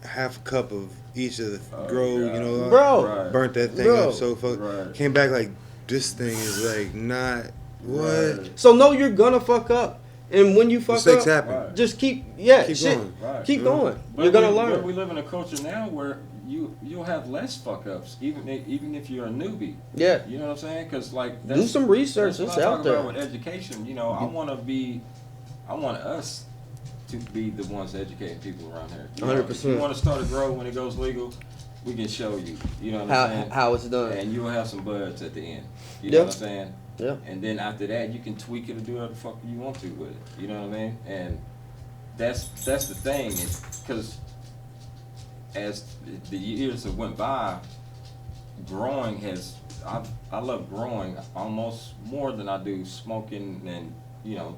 S1: half a cup of each of the grow.
S3: God.
S1: You know,
S2: Bro.
S1: burnt that thing
S2: Bro.
S1: up so came back like this thing is like not what.
S2: So no, you're gonna fuck up, and when you fuck
S1: Mistakes
S2: up,
S1: happen.
S2: just keep
S1: Keep
S2: shit.
S1: going.
S3: Right.
S2: Keep going.
S3: But
S2: You're gonna learn.
S3: But we live in a culture now where you'll have less fuck ups, even if you're a newbie.
S2: Yeah.
S3: You know what I'm saying? Because like
S2: Do some research.
S3: That's
S2: It's
S3: what I
S2: out
S3: talk
S2: there.
S3: about with education. You know, I want us to be the ones educating people around here. You know,
S2: 100%.
S3: If you want to start a grow when it goes legal, we can show you. You know what I'm saying?
S2: How it's done.
S3: And you'll have some buds at the end. You know what I'm saying?
S2: Yeah.
S3: And then after that, you can tweak it or do whatever the fuck you want to with it. You know what I mean? And that's the thing, because as the years that went by, growing has I love growing almost more than I do smoking and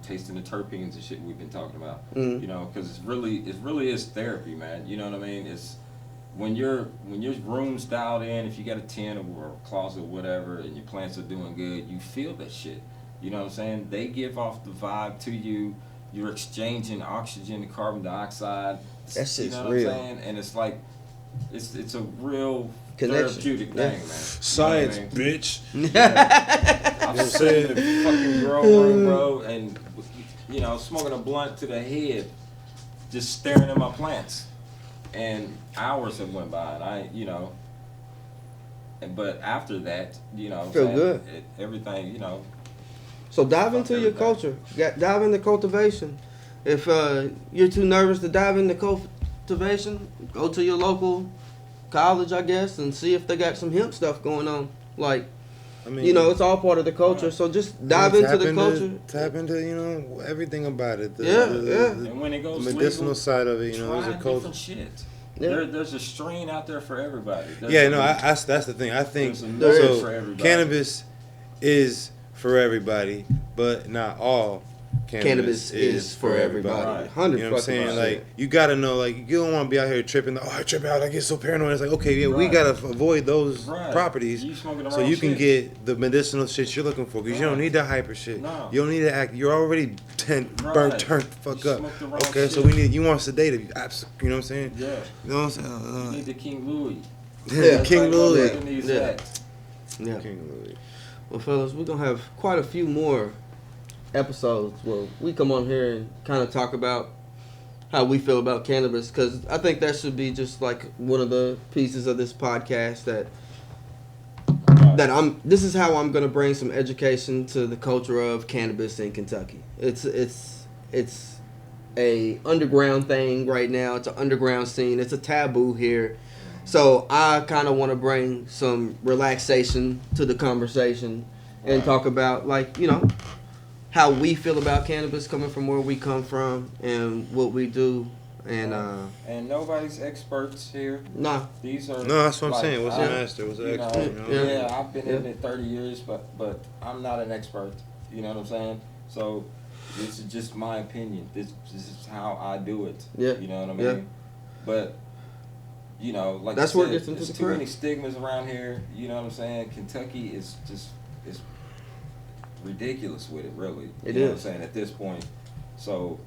S3: tasting the terpenes and shit we've been talking about.
S2: Mhm.
S3: You know, because it really is therapy, man. You know what I mean? It's when your room's dialed in, if you got a tent or a closet or whatever, and your plants are doing good, you feel that shit. You know what I'm saying? They give off the vibe to you. You're exchanging oxygen and carbon dioxide.
S2: That shit's
S3: you know what
S2: real.
S3: I'm saying? And it's like it's a real
S2: Connection.
S3: therapeutic
S2: Yeah.
S3: thing, man.
S1: Science,
S3: You know what I mean?
S1: bitch.
S3: I'm sitting in the fucking grow room, bro, and smoking a blunt to the head, just staring at my plants. And hours have went by, and but after that,
S2: Feel good.
S3: Everything,
S2: So dive into your culture. Dive into cultivation. If you're too nervous to dive into cultivation, go to your local college, I guess, and see if they got some hemp stuff going on. Like,
S1: I mean,
S2: it's all part of the culture. So just dive into the culture.
S1: Tap into everything about it.
S3: And when it goes
S1: the medicinal
S3: legal,
S1: side of it,
S3: try
S1: there's a culture.
S3: different shit.
S2: Yeah.
S3: There's a strain out there for everybody.
S1: That's the thing. I think
S3: There's a
S1: so.
S3: for everybody.
S1: Cannabis is for everybody, but not all.
S2: Cannabis is for everybody. 100%.
S1: You know what I'm saying? Like, you gotta know, like, you don't want to be out here tripping. Oh, I trip out. I get so paranoid. It's like, okay, yeah, we gotta avoid those properties,
S3: You smoking the
S1: so
S3: wrong
S1: you can
S3: shit.
S1: get the medicinal shit you're looking for. Because you don't need that hyper shit.
S3: No.
S1: You don't need to act. You're already turned the fuck
S3: You
S1: up.
S3: smoke the wrong
S1: Okay, so
S3: shit.
S1: you want sedative. You know what I'm saying?
S3: Yeah.
S1: You know what I'm
S3: You
S1: saying?
S3: need the King Louis.
S2: Yeah.
S1: King Louis.
S2: Yeah. Yeah.
S1: King Louis.
S2: Well, fellas, we're gonna have quite a few more episodes where we come on here and kind of talk about how we feel about cannabis, because I think that should be just like one of the pieces of this podcast this is how I'm gonna bring some education to the culture of cannabis in Kentucky. It's a underground thing right now. It's an underground scene. It's a taboo here. So I kind of want to bring some relaxation to the conversation and talk about, like, how we feel about cannabis coming from where we come from and what we do. And
S3: nobody's experts here.
S2: nah.
S3: These are
S1: No, that's what I'm saying. What's a
S3: I-
S1: master? What's an
S3: you know,
S1: expert?
S3: Yeah, I've been in it 30 years, but I'm not an expert. You know what I'm saying? So this is just my opinion. This is how I do it.
S2: Yeah.
S3: You know what I mean?
S2: Yeah.
S3: But like
S2: That's
S3: you
S2: where it
S3: said,
S2: gets into
S3: there's
S2: the
S3: too many
S2: crap.
S3: stigmas around here. You know what I'm saying? Kentucky is ridiculous with it, really.
S2: It
S3: you know what I'm
S2: is.
S3: saying, at this point. So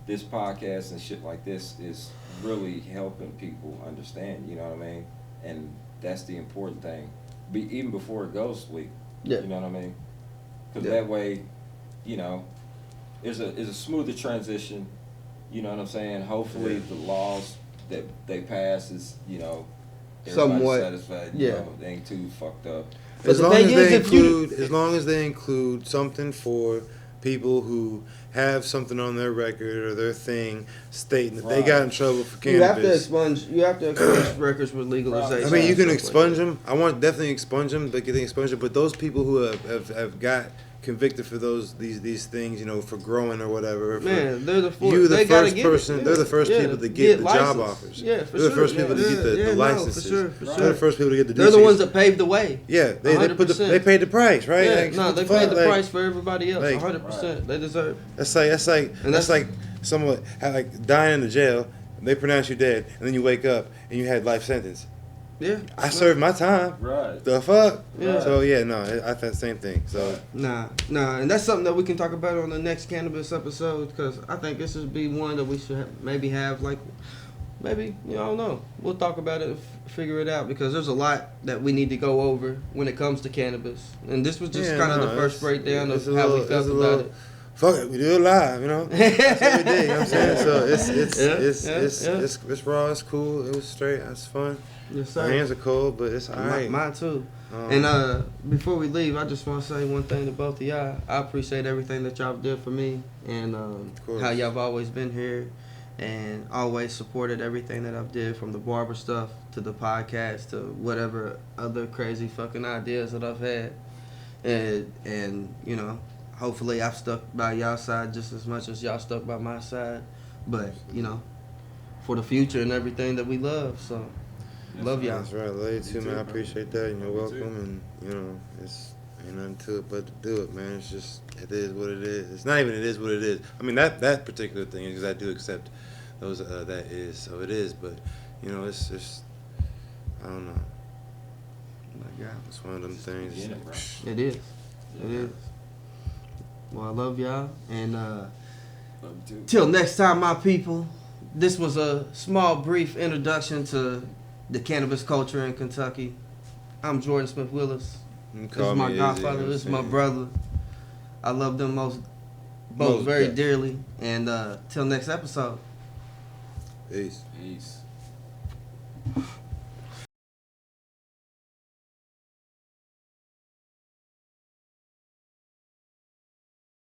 S3: this podcast and shit like this is really helping people understand, you know what I mean? And that's the important thing. Even before it goes legal.
S2: Yeah.
S3: You know what I mean? Because
S2: Yeah.
S3: that way, there's a smoother transition. You know what I'm saying? Hopefully the laws that they pass is, everybody's
S2: Somewhat.
S3: satisfied. They ain't too fucked up.
S2: But
S1: As
S2: the
S1: long
S2: thing
S1: as
S2: is,
S1: they
S2: if you-
S1: include, as long as they include something for people who have something on their record or their thing stating that they got in trouble for
S2: You have to
S1: cannabis.
S2: expunge records with legalization.
S1: I mean, you can
S2: and stuff like
S1: expunge them. I want definitely expunge them, but get the expunge them. But those people who have got convicted for these things, you know, for growing or whatever.
S2: Man, they're the
S1: They're the first people to get the job
S2: license.
S1: offers.
S2: Yeah, for
S1: they're
S2: sure.
S1: the first people to get the licenses.
S2: For sure.
S1: They're the first people to get the.
S2: They're the ones that paved the way.
S1: Yeah, they paid the price, right?
S2: Yeah,
S1: like,
S2: they paid the price for everybody else.
S1: Like,
S2: 100%. They deserve.
S1: That's like someone like dying in the jail. They pronounce you dead, and then you wake up and you had life sentence.
S2: Yeah,
S1: I served my time.
S3: Right.
S1: The fuck?
S2: Yeah.
S1: So yeah, no, I thought the same thing. So
S2: Nah, and that's something that we can talk about on the next cannabis episode, because I think this would be one that we should maybe have, like, maybe, I don't know. We'll talk about it and figure it out, because there's a lot that we need to go over when it comes to cannabis, and this was just the first breakdown of how we felt about it.
S1: Fuck it, we do it live, you know. That's what we did. You know what I'm saying? So it's raw, it's cool, it was straight, it's fun.
S2: Yes, sir.
S1: My hands are cold, but it's alright.
S2: Mine too. And before we leave, I just want to say one thing to both of y'all. I appreciate everything that y'all did for me, and how y'all have always been here and always supported everything that I've did, from the barber stuff to the podcast to whatever other crazy fucking ideas that I've had. And you know, hopefully I've stuck by y'all side just as much as y'all stuck by my side. But, you know, for the future and everything that we love, so... Love y'all.
S1: That's right. Love you too, man. I appreciate that. You know, welcome, and you know, it's ain't nothing to it but to do it, man. It's just, it is what it is. It's not even it is what it is. I mean, that particular thing, because I do accept those that is, so it is. But you know, it's just, I don't know.
S2: Yeah,
S1: it's one of them things.
S2: It is. It is. Well, I love y'all, and till next time, my people. This was a small, brief introduction to the cannabis culture in Kentucky. I'm Jordan Smith Willis. This is my godfather. This is my brother. I love them both very dearly. And till next episode.
S1: Peace.
S3: Peace.